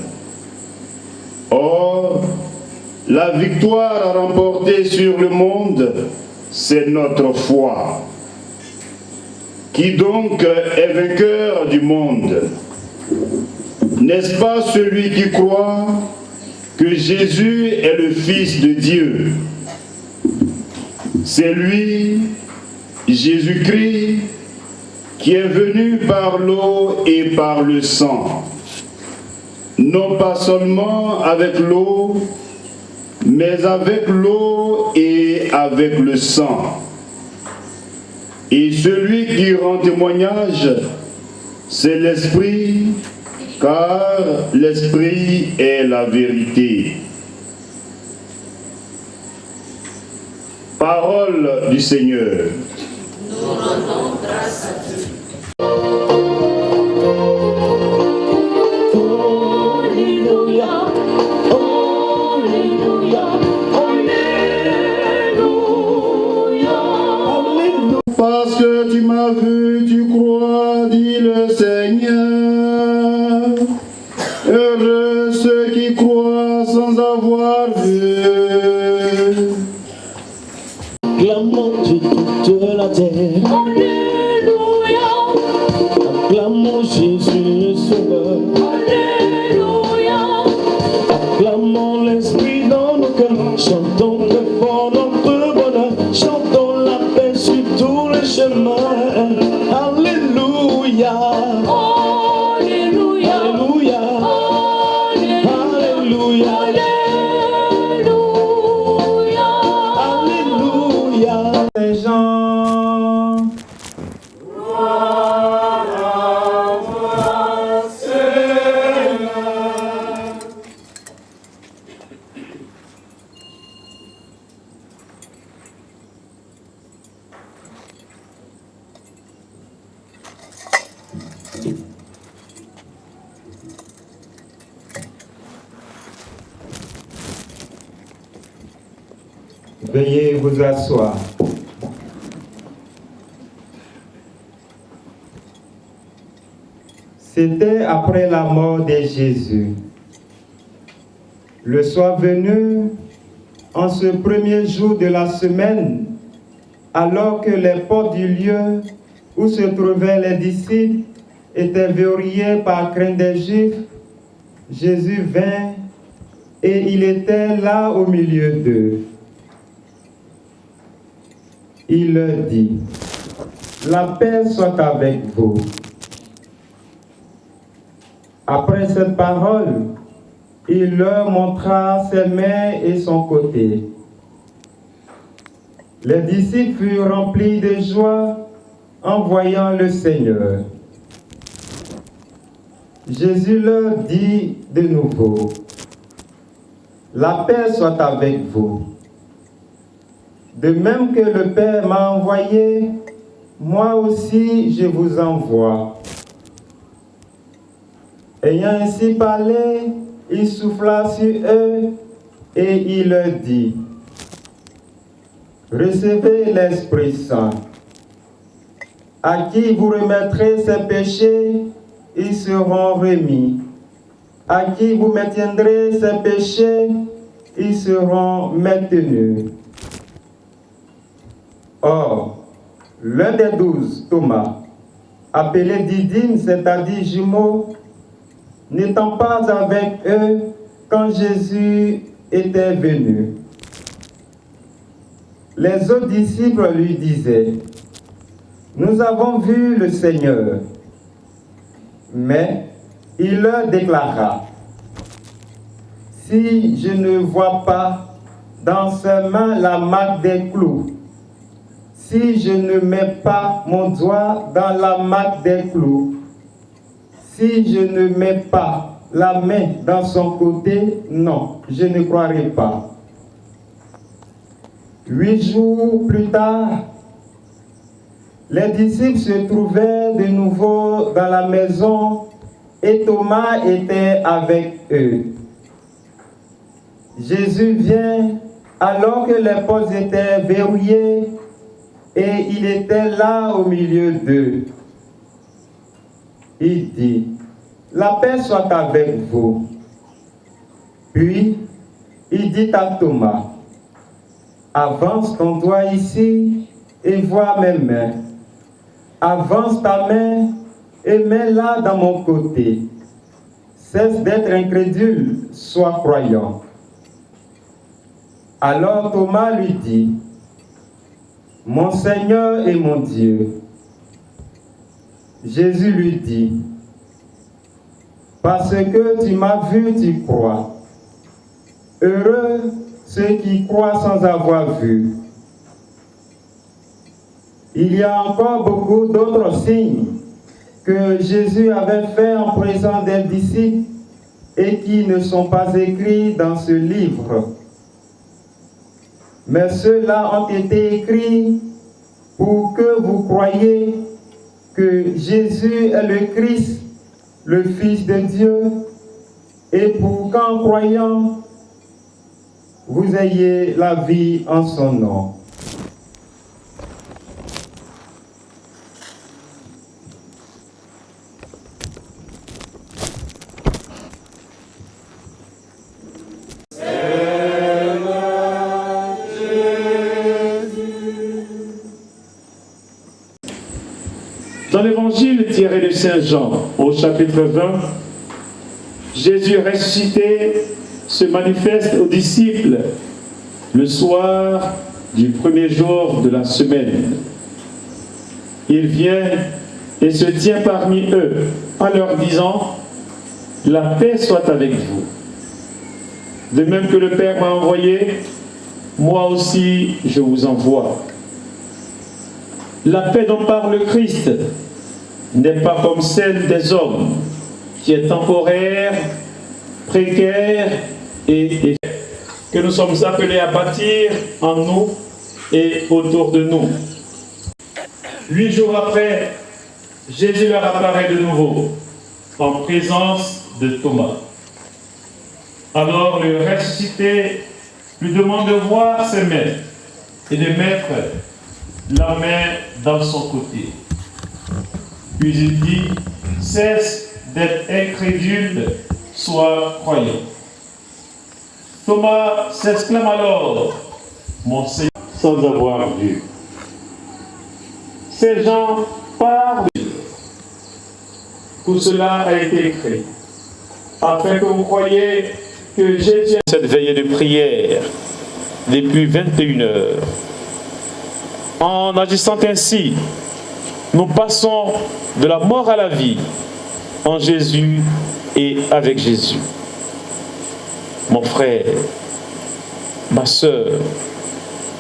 Or, la victoire remportée sur le monde, c'est notre foi. Qui donc est vainqueur du monde? N'est-ce pas celui qui croit que Jésus est le Fils de Dieu? C'est lui, Jésus-Christ, qui est venu par l'eau et par le sang, non pas seulement avec l'eau, mais avec l'eau et avec le sang. Et celui qui rend témoignage, c'est l'Esprit, car l'Esprit est la vérité. Parole du Seigneur. Nous rendons grâce à Dieu. Parce que tu m'as vu, tu crois, dit le Seigneur. Heureux ceux qui croient sans avoir vu. Acclamons Dieu toute la terre. Alléluia. Acclamons Jésus le Sauveur. Alléluia. Acclamons l'Esprit dans nos cœurs. Chantons très fort notre bonheur. Chantons la paix sur tous les chemins. Alléluia. Alléluia. Alléluia. Alléluia. Alléluia. Saint Jean. Veuillez vous asseoir. C'était après la mort de Jésus. Le soir venu, en ce premier jour de la semaine, alors que les portes du lieu où se trouvaient les disciples étaient verrouillées par crainte des Juifs, Jésus vint et il était là au milieu d'eux. Il leur dit, « La paix soit avec vous. » Après cette parole, il leur montra ses mains et son côté. Les disciples furent remplis de joie en voyant le Seigneur. Jésus leur dit de nouveau, « La paix soit avec vous. De même que le Père m'a envoyé, moi aussi je vous envoie. » Ayant ainsi parlé, il souffla sur eux et il leur dit, « Recevez l'Esprit Saint. À qui vous remettrez ses péchés, ils seront remis. À qui vous maintiendrez ses péchés, ils seront maintenus. » Or, l'un des 12, Thomas, appelé Didyme, c'est-à-dire jumeau, n'étant pas avec eux quand Jésus était venu. Les autres disciples lui disaient, « Nous avons vu le Seigneur. » Mais il leur déclara, « Si je ne vois pas dans ses mains la marque des clous, si je ne mets pas mon doigt dans la marque des clous, si je ne mets pas la main dans son côté, non, je ne croirai pas. » 8 jours plus tard, les disciples se trouvaient de nouveau dans la maison et Thomas était avec eux. Jésus vient alors que les portes étaient verrouillées et il était là au milieu d'eux. Il dit, « La paix soit avec vous. » Puis, il dit à Thomas, « Avance ton doigt ici et vois mes mains. Avance ta main et mets-la dans mon côté. Cesse d'être incrédule, sois croyant. » Alors Thomas lui dit, « Mon Seigneur et mon Dieu. » Jésus lui dit, « Parce que tu m'as vu, tu crois. Heureux ceux qui croient sans avoir vu. » Il y a encore beaucoup d'autres signes que Jésus avait faits en présence des disciples et qui ne sont pas écrits dans ce livre. Mais ceux-là ont été écrits pour que vous croyiez que Jésus est le Christ, le Fils de Dieu, et pour qu'en croyant, vous ayez la vie en son nom. Dans l'évangile tiré de Saint Jean, au chapitre 20, Jésus ressuscité se manifeste aux disciples le soir du premier jour de la semaine. Il vient et se tient parmi eux en leur disant « La paix soit avec vous. De même que le Père m'a envoyé, moi aussi je vous envoie. » La paix dont parle le Christ n'est pas comme celle des hommes, qui est temporaire, précaire et que nous sommes appelés à bâtir en nous et autour de nous. 8 jours après, Jésus leur apparaît de nouveau, en présence de Thomas. Alors le ressuscité lui demande de voir ses mains et de mettre la main dans son côté. Puis il dit, cesse d'être incrédule, sois croyant. Thomas s'exclame alors, mon Seigneur, sans avoir vu. Ces gens parlent. Tout cela a été écrit, afin que vous croyiez que Jésus... Cette veillée de prière, depuis 21 heures. En agissant ainsi, nous passons de la mort à la vie en Jésus et avec Jésus. Mon frère, ma sœur,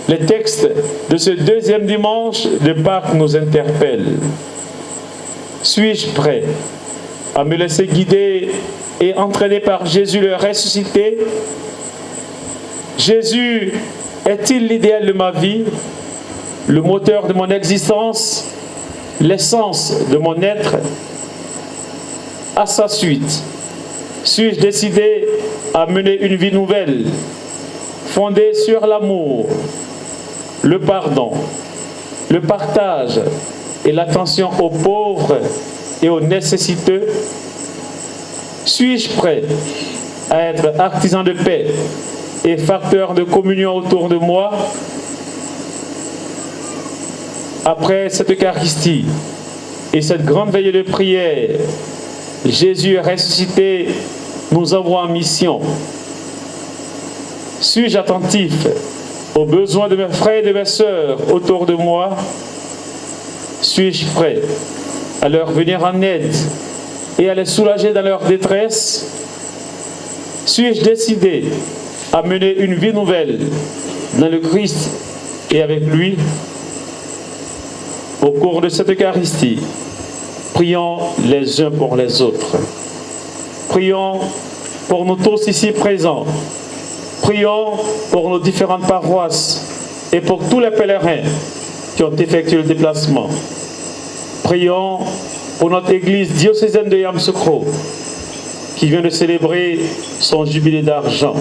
les textes de ce deuxième dimanche de Pâques nous interpellent. Suis-je prêt à me laisser guider et entraîner par Jésus le ressuscité? Jésus est-il l'idéal de ma vie, le moteur de mon existence, l'essence de mon être? À sa suite, suis-je décidé à mener une vie nouvelle, fondée sur l'amour, le pardon, le partage et l'attention aux pauvres et aux nécessiteux? Suis-je prêt à être artisan de paix et facteur de communion autour de moi? Après cette Eucharistie et cette grande veillée de prière, Jésus ressuscité nous envoie en mission. Suis-je attentif aux besoins de mes frères et de mes sœurs autour de moi? Suis-je prêt à leur venir en aide et à les soulager dans leur détresse? Suis-je décidé à mener une vie nouvelle dans le Christ et avec lui? Au cours de cette Eucharistie, prions les uns pour les autres. Prions pour nous tous ici présents. Prions pour nos différentes paroisses et pour tous les pèlerins qui ont effectué le déplacement. Prions pour notre église diocésaine de Yamoussoukro qui vient de célébrer son jubilé d'argent.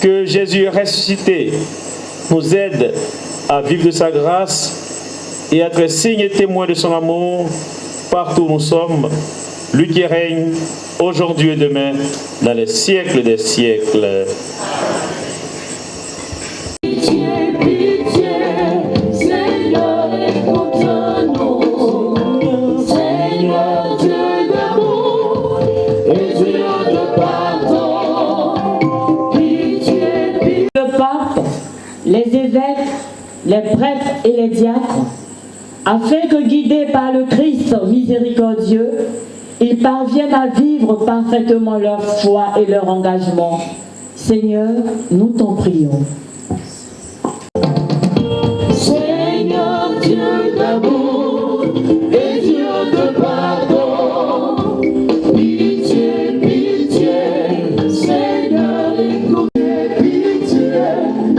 Que Jésus ressuscité nous aide à vivre de sa grâce et à être signe et témoin de son amour partout où nous sommes, lui qui règne aujourd'hui et demain dans les siècles des siècles. Le pape, les évêques, les prêtres et les diacres afin que, guidés par le Christ miséricordieux, ils parviennent à vivre parfaitement leur foi et leur engagement. Seigneur, nous t'en prions. Seigneur Dieu d'amour et Dieu de pardon, pitié, pitié, Seigneur, écoute, pitié,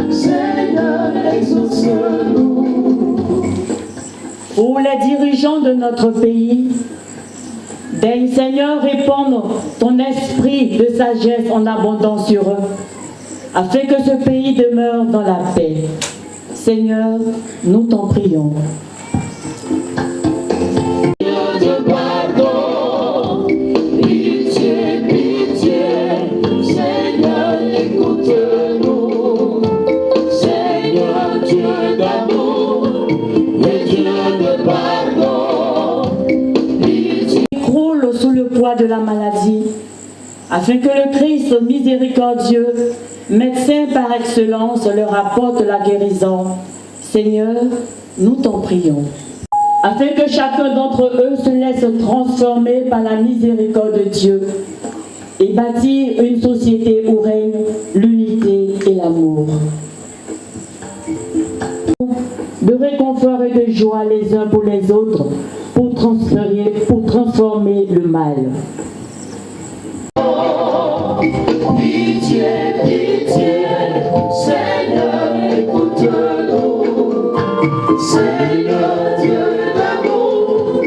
Seigneur, exauce-nous. Pour les dirigeants de notre pays, daigne Seigneur répandre ton esprit de sagesse en abondance sur eux, afin que ce pays demeure dans la paix. Seigneur, nous t'en prions. Dieu de pardon, pitié, pitié, Seigneur, écoute-nous. Seigneur Dieu d'amour et Dieu de pardon, pitié. Croule sous le poids de la maladie, afin que le Christ miséricordieux, médecin par excellence, leur apporte la guérison. Seigneur, nous t'en prions. Afin que chacun d'entre eux se laisse transformer par la miséricorde de Dieu et bâtir une société où règne l'unité et l'amour. De réconfort et de joie les uns pour les autres, pour transformer le mal. Pitié, pitié, Seigneur, écoute-nous. Seigneur Dieu d'amour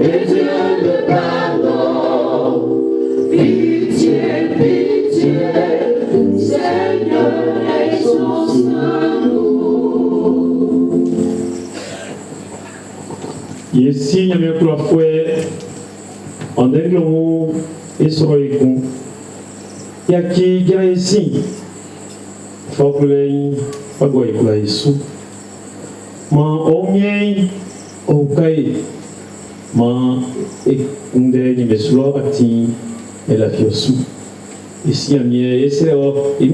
et Dieu de pardon. Pitié, pitié, Seigneur, exauce-nous. Ici, il y a un peu en Anglo et sur le coup. Il y a qui est ici. Il faut que les gens soient au mieux, au cahier. Et on dit que cela est la fiossou. Ici, il y a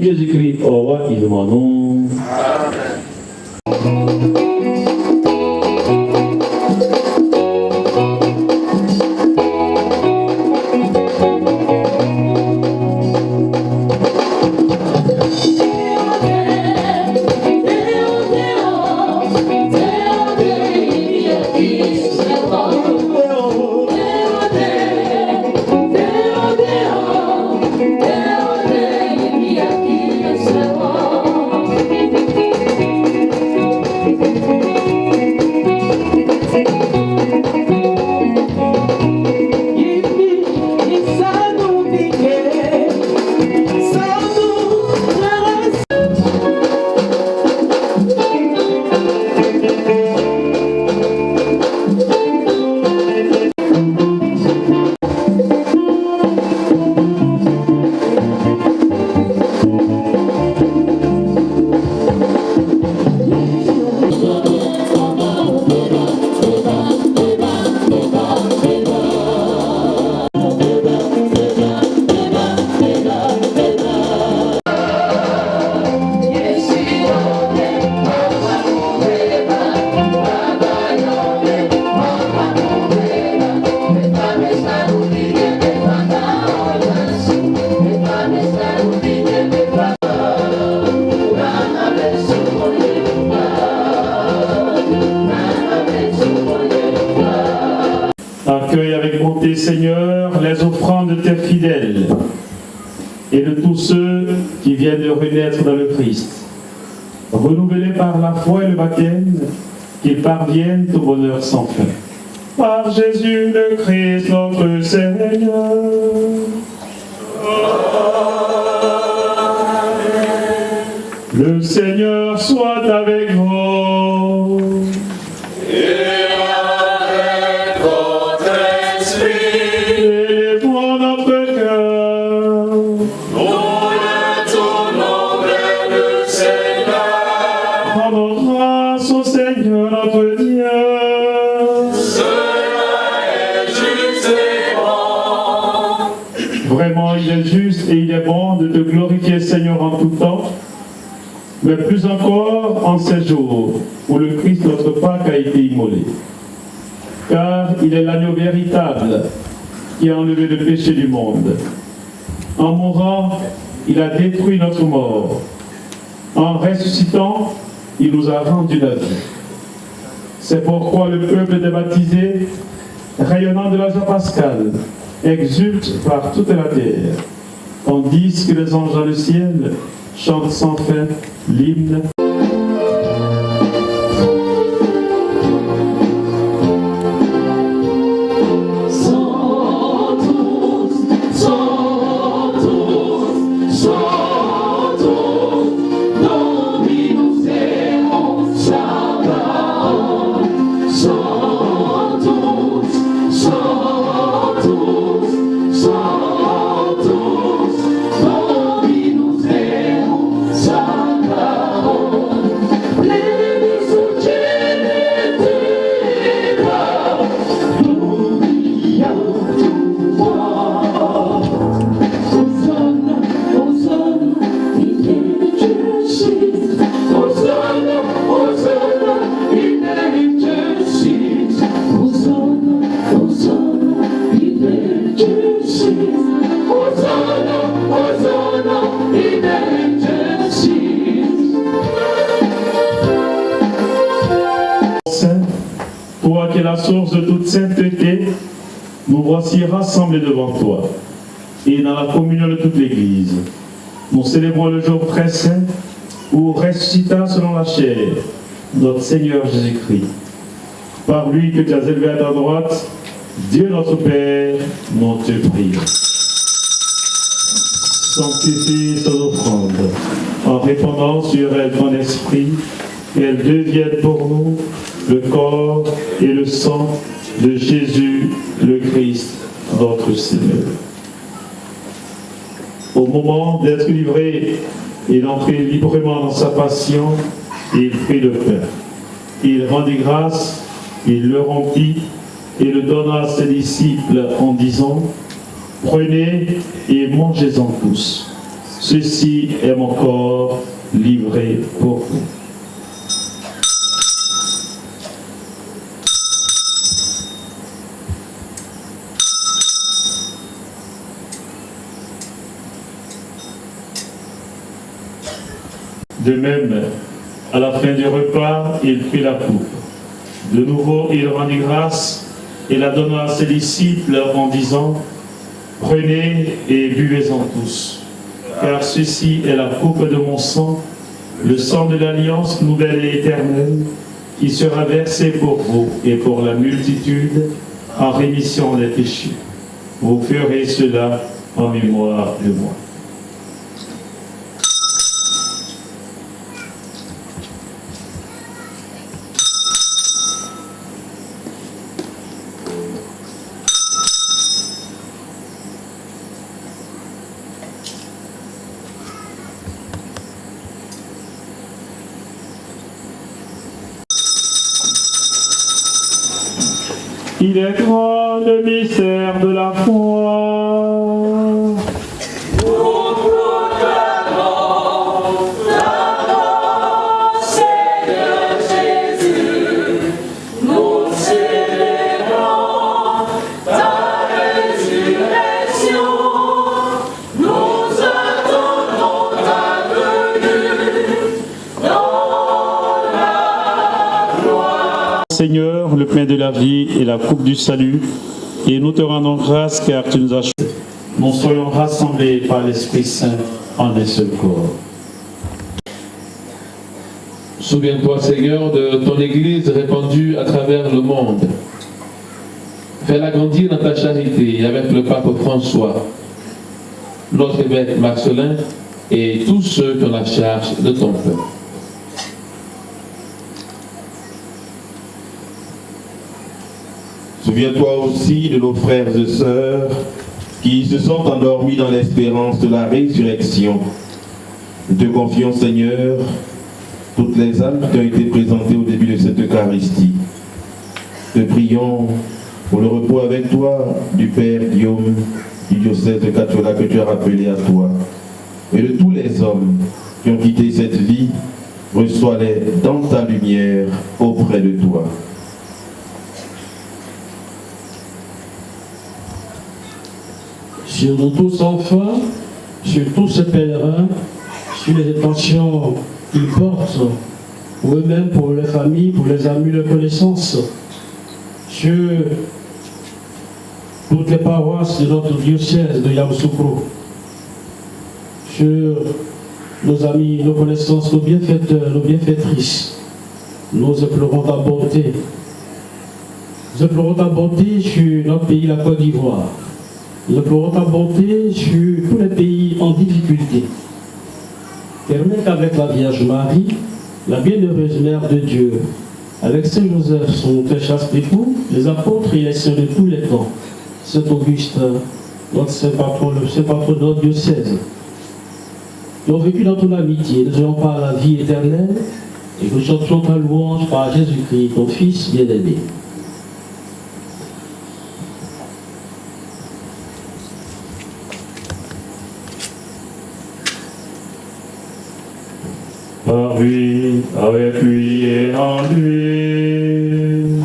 Jésus-Christ, il demande. Accueille avec bonté, Seigneur, les offrandes de tes fidèles et de tous ceux qui viennent de renaître dans le Christ. Renouvelés par la foi et le baptême, qu'ils parviennent au bonheur sans fin. Par Jésus le Christ, notre Seigneur. Le Seigneur soit avec vous. Vraiment, il est juste et il est bon de te glorifier, Seigneur, en tout temps, mais plus encore en ces jours où le Christ, notre Pâque, a été immolé. car il est l'agneau véritable qui a enlevé le péché du monde. En mourant, il a détruit notre mort. En ressuscitant, il nous a rendu la vie. C'est pourquoi le peuple des baptisés, rayonnant de la joie pascale, exulte par toute la terre, tandis que les anges dans le ciel chantent sans fin l'hymne. Toi qui es la source de toute sainteté, nous voici rassemblés devant toi et dans la communion de toute l'Église. Nous célébrons le jour très saint où ressuscita selon la chair notre Seigneur Jésus-Christ. Par lui que tu as élevé à ta droite, Dieu notre Père, nous te prions. Sanctifie son offrande en répandant sur elle ton esprit, qu'elle devienne pour nous le corps et le sang de Jésus le Christ, notre Seigneur. Au moment d'être livré et d'entrer librement dans sa passion, il prit le pain. Il rendit grâce, il le rompit et le donna à ses disciples en disant : prenez et mangez-en tous. Ceci est mon corps livré pour vous. De même, à la fin du repas, il prit la coupe. De nouveau, il rendit grâce et la donna à ses disciples en disant : prenez et buvez-en tous, car ceci est la coupe de mon sang, le sang de l'alliance nouvelle et éternelle, qui sera versé pour vous et pour la multitude en rémission des péchés. Vous ferez cela en mémoire de moi. Il est grand le mystère de la foi. Nous proclamons ta mort, Seigneur Jésus. Nous célébrons ta résurrection. Nous attendons ta venue dans la gloire. Seigneur, le pain de la vie et la coupe du salut, et nous te rendons grâce car tu nous as choisis. Nous soyons rassemblés par l'Esprit Saint en un seul corps. Souviens-toi, Seigneur, de ton Église répandue à travers le monde. Fais-la grandir dans ta charité avec le pape François, notre évêque Marcelin et tous ceux qui ont la charge de ton peuple. Souviens-toi aussi de nos frères et sœurs qui se sont endormis dans l'espérance de la résurrection. Nous te confions, Seigneur, toutes les âmes qui ont été présentées au début de cette Eucharistie. Te prions pour le repos avec toi du Père Guillaume, du diocèse de Catuala que tu as rappelé à toi, et de tous les hommes qui ont quitté cette vie, reçois-les dans ta lumière auprès de toi. sur nous tous enfants, sur tous ces pèlerins, sur les intentions qu'ils portent, pour eux-mêmes, pour les familles, pour les amis, les connaissances, sur toutes les paroisses de notre diocèse de Yamoussoukro, sur nos amis, nos connaissances, nos bienfaiteurs, nos bienfaitrices. Nous implorons ta bonté. Nous implorons ta bonté sur notre pays, la Côte d'Ivoire. Nous implorons ta bonté sur tous les pays en difficulté. Permets qu'avec la Vierge Marie, la bienheureuse Mère de Dieu, avec Saint Joseph, son très chaste époux, les apôtres et les saints de tous les temps, Saint Augustin, notre saint patron, le saint patron de notre diocèse, qui ont vécu dans ton amitié, nous ayons par la vie éternelle, et que nous chantions ta louange par Jésus-Christ, ton Fils bien-aimé. Par lui, avec lui et en lui.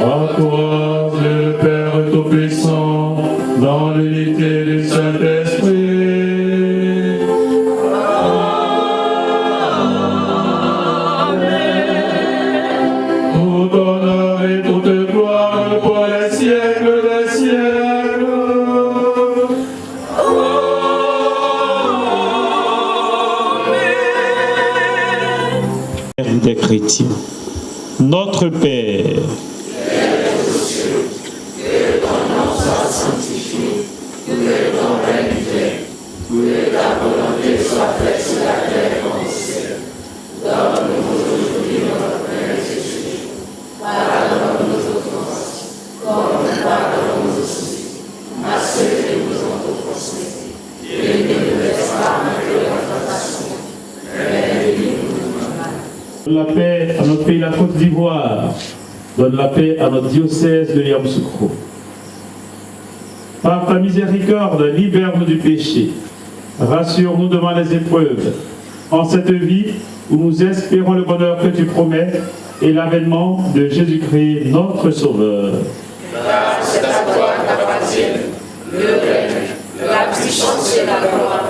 À toi, Dieu le Père Tout-Puissant, dans l'unité du Saint-Esprit. Tout honneur et toute gloire pour les siècles des siècles. Des chrétiens. Notre Père, que ton nom soit sanctifié, que ton règne vienne, que ta volonté soit faite sur la terre comme au ciel. Donne-nous aujourd'hui notre pain quotidien. Pardonne nos offenses, comme nous pardonnons aussi à ceux qui nous ont offensés. Et ne nous laisse pas entrer en tentation, mais délivre-nous du mal. Donne la paix à notre pays, la Côte d'Ivoire. Donne la paix à notre diocèse de Yamoussoukro. Par ta miséricorde, libère-nous du péché. Rassure-nous devant les épreuves. En cette vie où nous espérons le bonheur que tu promets et l'avènement de Jésus-Christ, notre Sauveur. Car c'est à toi qu'appartiennent le règne, la puissance et la gloire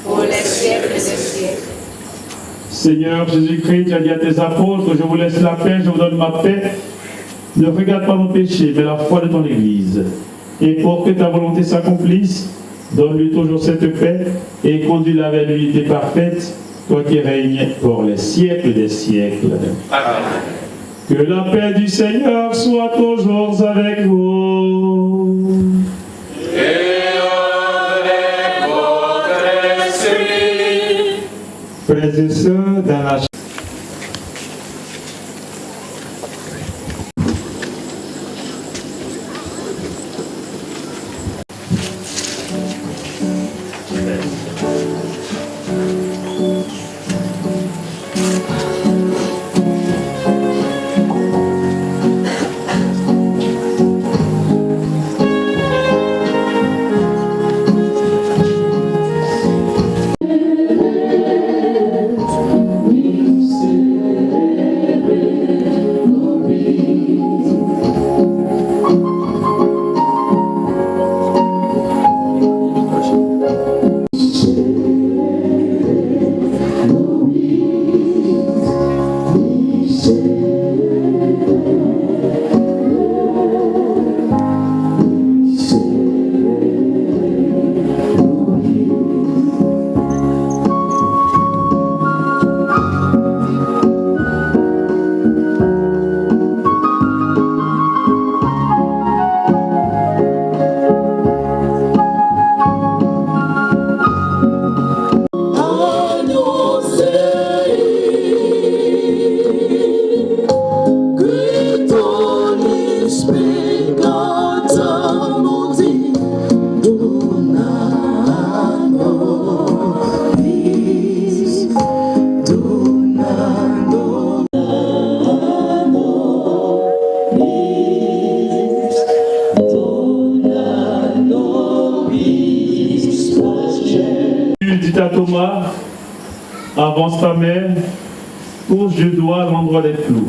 pour les siècles des siècles. Seigneur Jésus-Christ, tu as dit à tes apôtres, je vous laisse la paix, je vous donne ma paix. Ne regarde pas nos péchés, mais la foi de ton Église. Et pour que ta volonté s'accomplisse, donne-lui toujours cette paix et conduis-la vers l'unité parfaite, toi qui règnes pour les siècles des siècles. Amen. Que la paix du Seigneur soit toujours avec vous. Et avec votre esprit. Frères et sœurs, dans la dit à Thomas, avance ta main, touche du doigt l'endroit des clous.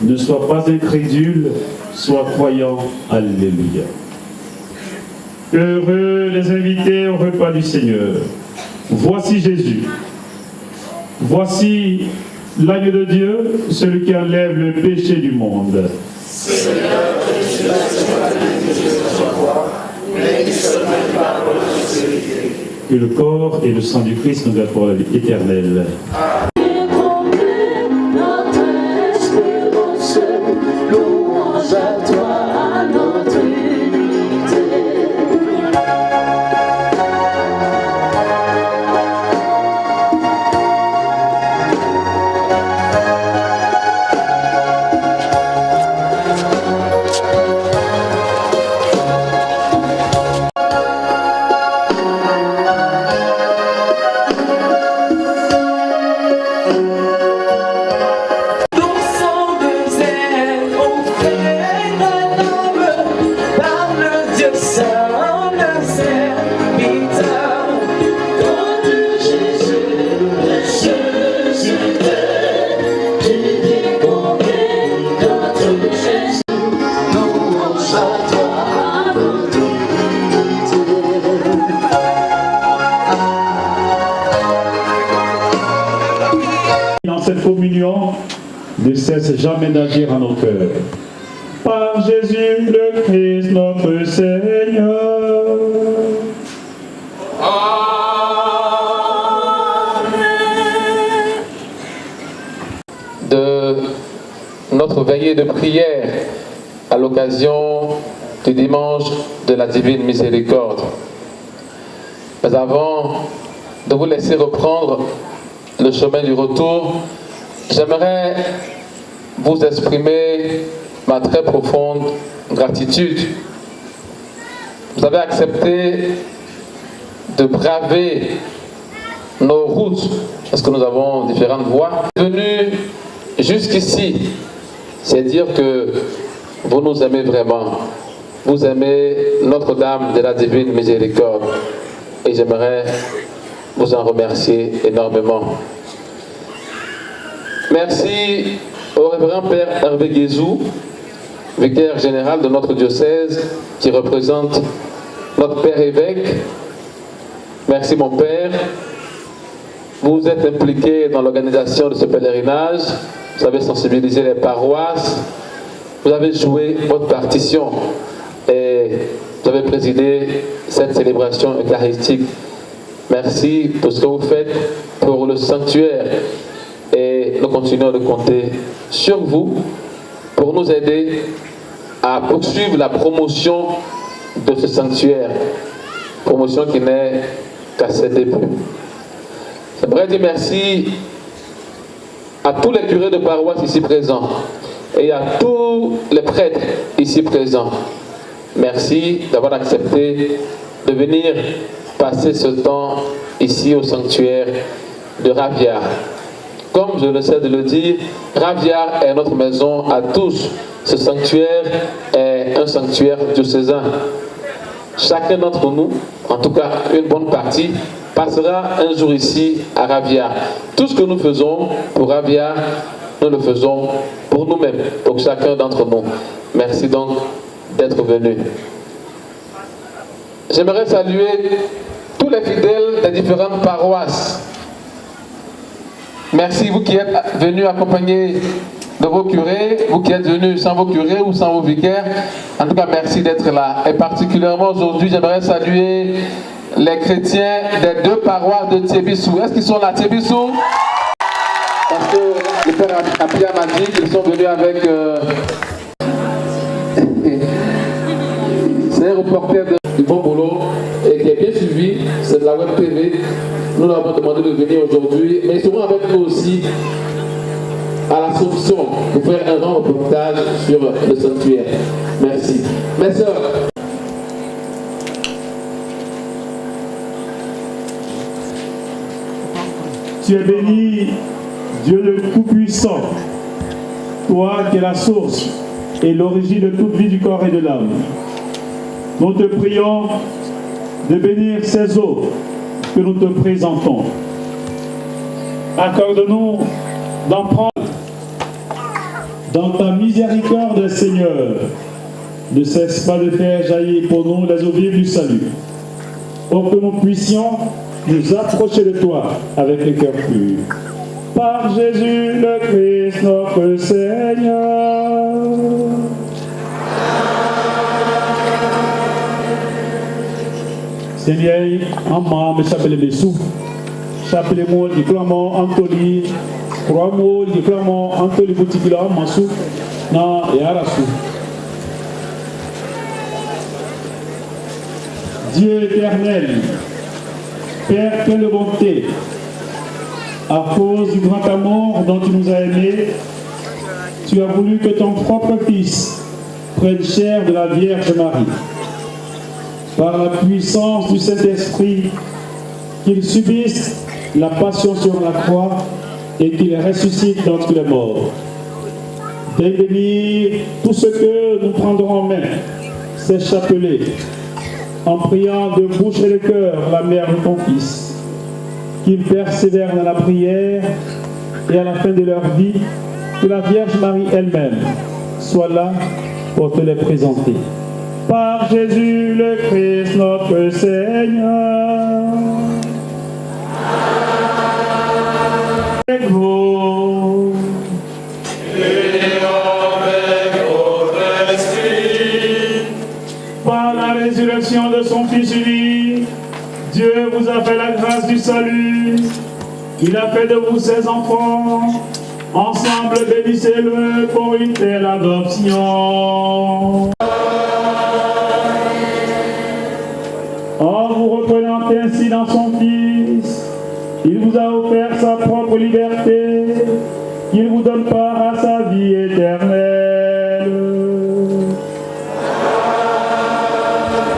Ne sois pas incrédule, sois croyant. Alléluia. Heureux les invités au repas du Seigneur. Voici Jésus. Voici l'agneau de Dieu, celui qui enlève le péché du monde. Seigneur, je suis là, mais qui se met par votre vérité. Que le corps et le sang du Christ nous gardent pour la vie éternelle. Louange à toi, à notre unité. Dans cette communion, ne cesse jamais d'agir en nos cœurs. Par Jésus le Christ, notre Seigneur. De notre veillée de prière à l'occasion du dimanche de la Divine Miséricorde. Mais avant de vous laisser reprendre le chemin du retour, j'aimerais vous exprimer ma très profonde gratitude. Vous avez accepté de braver nos routes, parce que nous avons différentes voies. Venu jusqu'ici, c'est dire que vous nous aimez vraiment. Vous aimez Notre-Dame de la Divine Miséricorde. Et j'aimerais vous en remercier énormément. Merci au révérend Père Hervé Guézou, vicaire général de notre diocèse, qui représente notre Père évêque. Merci mon Père. Vous êtes impliqué dans l'organisation de ce pèlerinage. Vous avez sensibilisé les paroisses. Vous avez joué votre partition. Et vous avez présidé cette célébration eucharistique. Merci pour ce que vous faites pour le sanctuaire. Et nous continuons de compter sur vous pour nous aider à poursuivre la promotion de ce sanctuaire. Promotion qui n'est qu'à ses débuts. J'aimerais dire merci à tous les curés de paroisse ici présents et à tous les prêtres ici présents. Merci d'avoir accepté de venir passer ce temps ici au sanctuaire de Raviard. Comme je ne sais de le dire, Raviard est notre maison à tous. Ce sanctuaire est un sanctuaire diocésain. Chacun d'entre nous, en tout cas une bonne partie, passera un jour ici à Raviard. Tout ce que nous faisons pour Raviard, nous le faisons pour nous-mêmes, pour chacun d'entre nous. Merci donc d'être venus. J'aimerais saluer tous les fidèles des différentes paroisses. Merci, vous qui êtes venus accompagner de vos curés, vous qui êtes venus sans vos curés ou sans vos vicaires. En tout cas, merci d'être là. Et particulièrement aujourd'hui, j'aimerais saluer les chrétiens des deux paroisses de Thiébissou. Est-ce qu'ils sont là, Thiébissou? Parce que le père Apia m'a dit qu'ils sont venus avec... C'est un reporter du Bon Boulot et qui est bien suivi, c'est de la Web TV. Nous leur avons demandé de venir aujourd'hui, mais ils seront avec nous aussi à l'Assomption pour faire un grand reportage sur le sanctuaire. Merci. Mes sœurs, tu es béni, Dieu le Tout-Puissant, toi qui es la source et l'origine de toute vie du corps et de l'âme. Nous te prions de bénir ces eaux que nous te présentons. Accorde-nous d'en prendre Dans ta miséricorde, Seigneur, ne cesse pas de faire jaillir pour nous les eaux vives du salut, pour que nous puissions nous approcher de toi avec les cœurs purs. Par Jésus le Christ, notre Seigneur. Seigneur, en main, me chapelle les sous. Chapelle moi, du clamant, Anthony, trois mots, du clamant, Anthony Boutikila, Massou, na Yarassou. Dieu éternel, Père, quelle bonté, à cause du grand amour dont tu nous as aimés, tu as voulu que ton propre Fils prenne chair de la Vierge Marie. Par la puissance du Saint-Esprit, qu'il subisse la passion sur la croix et qu'il ressuscite d'entre les morts. Daigne bénir tout ce que nous prendrons en main, ces chapelets, en priant de bouche et de cœur la mère de ton Fils, qu'ils persévèrent dans la prière et à la fin de leur vie, que la Vierge Marie elle-même soit là pour te les présenter. Par Jésus le Christ, notre Seigneur. Avec vous. Et avec votre esprit. Par la résurrection de son Fils unique, Dieu vous a fait la grâce du salut. Il a fait de vous ses enfants. Ensemble, bénissez-le pour une telle adoption. En vous reprenant ainsi dans son Fils, il vous a offert sa propre liberté, qu'il vous donne part à sa vie éternelle.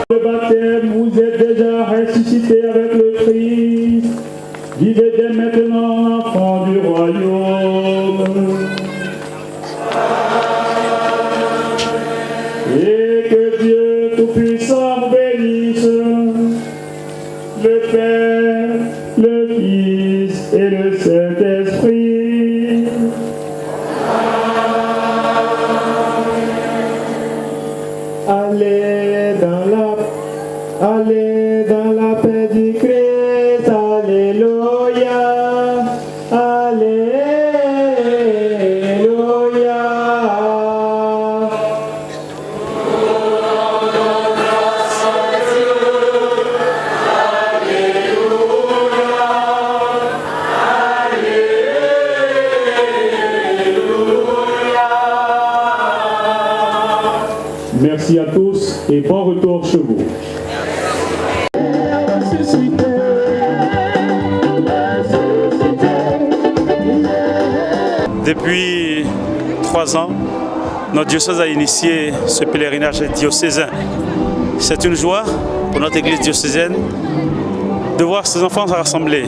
Le baptême, vous êtes déjà ressuscité avec le Christ. Vivez dès maintenant enfants du royaume. Et que Dieu Tout-Puissant vous bénisse, le Père, le Fils et le Saint-Esprit. Allez dans la paix du Christ, alléluia, alléluia. Merci à tous et bon retour chez vous. Depuis 3 ans, notre diocèse a initié ce pèlerinage diocésain. C'est une joie pour notre église diocésaine de voir ces enfants se rassembler.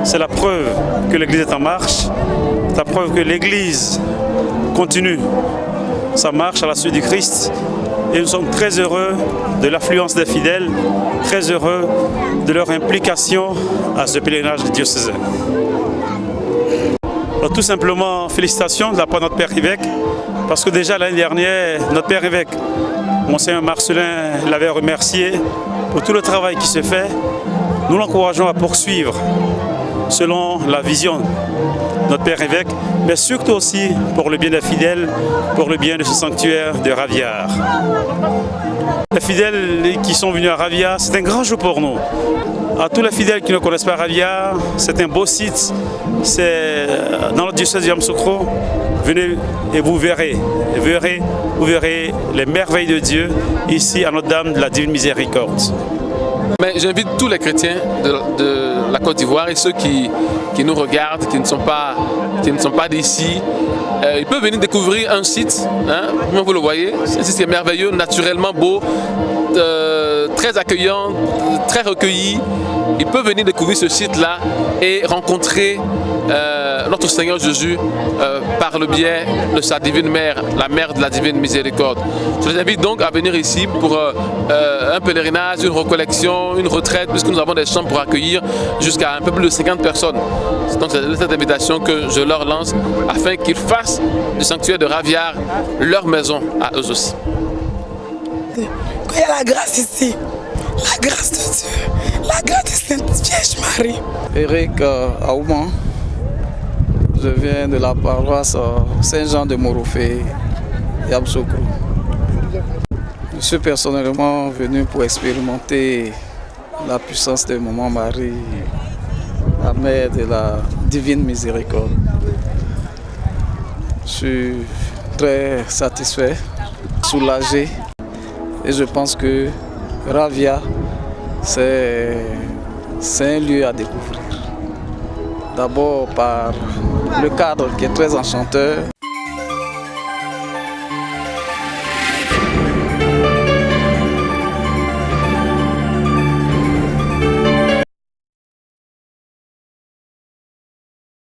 C'est la preuve que l'église est en marche, c'est la preuve que l'église continue sa marche à la suite du Christ. Et nous sommes très heureux de l'affluence des fidèles, très heureux de leur implication à ce pèlerinage diocésain. Donc, tout simplement, félicitations de la part de notre Père évêque, parce que déjà l'année dernière, notre Père évêque, Monseigneur Marcelin, l'avait remercié pour tout le travail qui se fait. Nous l'encourageons à poursuivre selon la vision de notre Père évêque, mais surtout aussi pour le bien des fidèles, pour le bien de ce sanctuaire de Raviard. Les fidèles qui sont venus à Raviard, c'est un grand jour pour nous. À tous les fidèles qui ne connaissent pas Raviard, c'est un beau site, c'est dans le diocèse de Yamoussoukro. Venez et vous verrez les merveilles de Dieu ici à Notre-Dame de la Divine Miséricorde. Mais j'invite tous les chrétiens de la Côte d'Ivoire et ceux qui nous regardent, qui ne sont pas d'ici, ils peuvent venir découvrir un site, hein, comme vous le voyez, c'est un site qui est merveilleux, naturellement beau, très accueillant, très recueilli, il peut venir découvrir ce site-là et rencontrer notre Seigneur Jésus par le biais de sa divine mère, la mère de la divine miséricorde. Je les invite donc à venir ici pour un pèlerinage, une recollection, une retraite, puisque nous avons des chambres pour accueillir jusqu'à un peu plus de 50 personnes. Donc c'est cette invitation que je leur lance afin qu'ils fassent du sanctuaire de Raviar leur maison à eux aussi. Il y a la grâce ici, la grâce de Dieu, la grâce de Sainte Vierge Marie. Eric Aouman, je viens de la paroisse Saint-Jean de Morofé, Yabsoukro. Je suis personnellement venu pour expérimenter la puissance de Maman Marie, la mère de la divine miséricorde. Je suis très satisfait, soulagé. Et je pense que Ravia, c'est un lieu à découvrir. D'abord par le cadre qui est très enchanteur,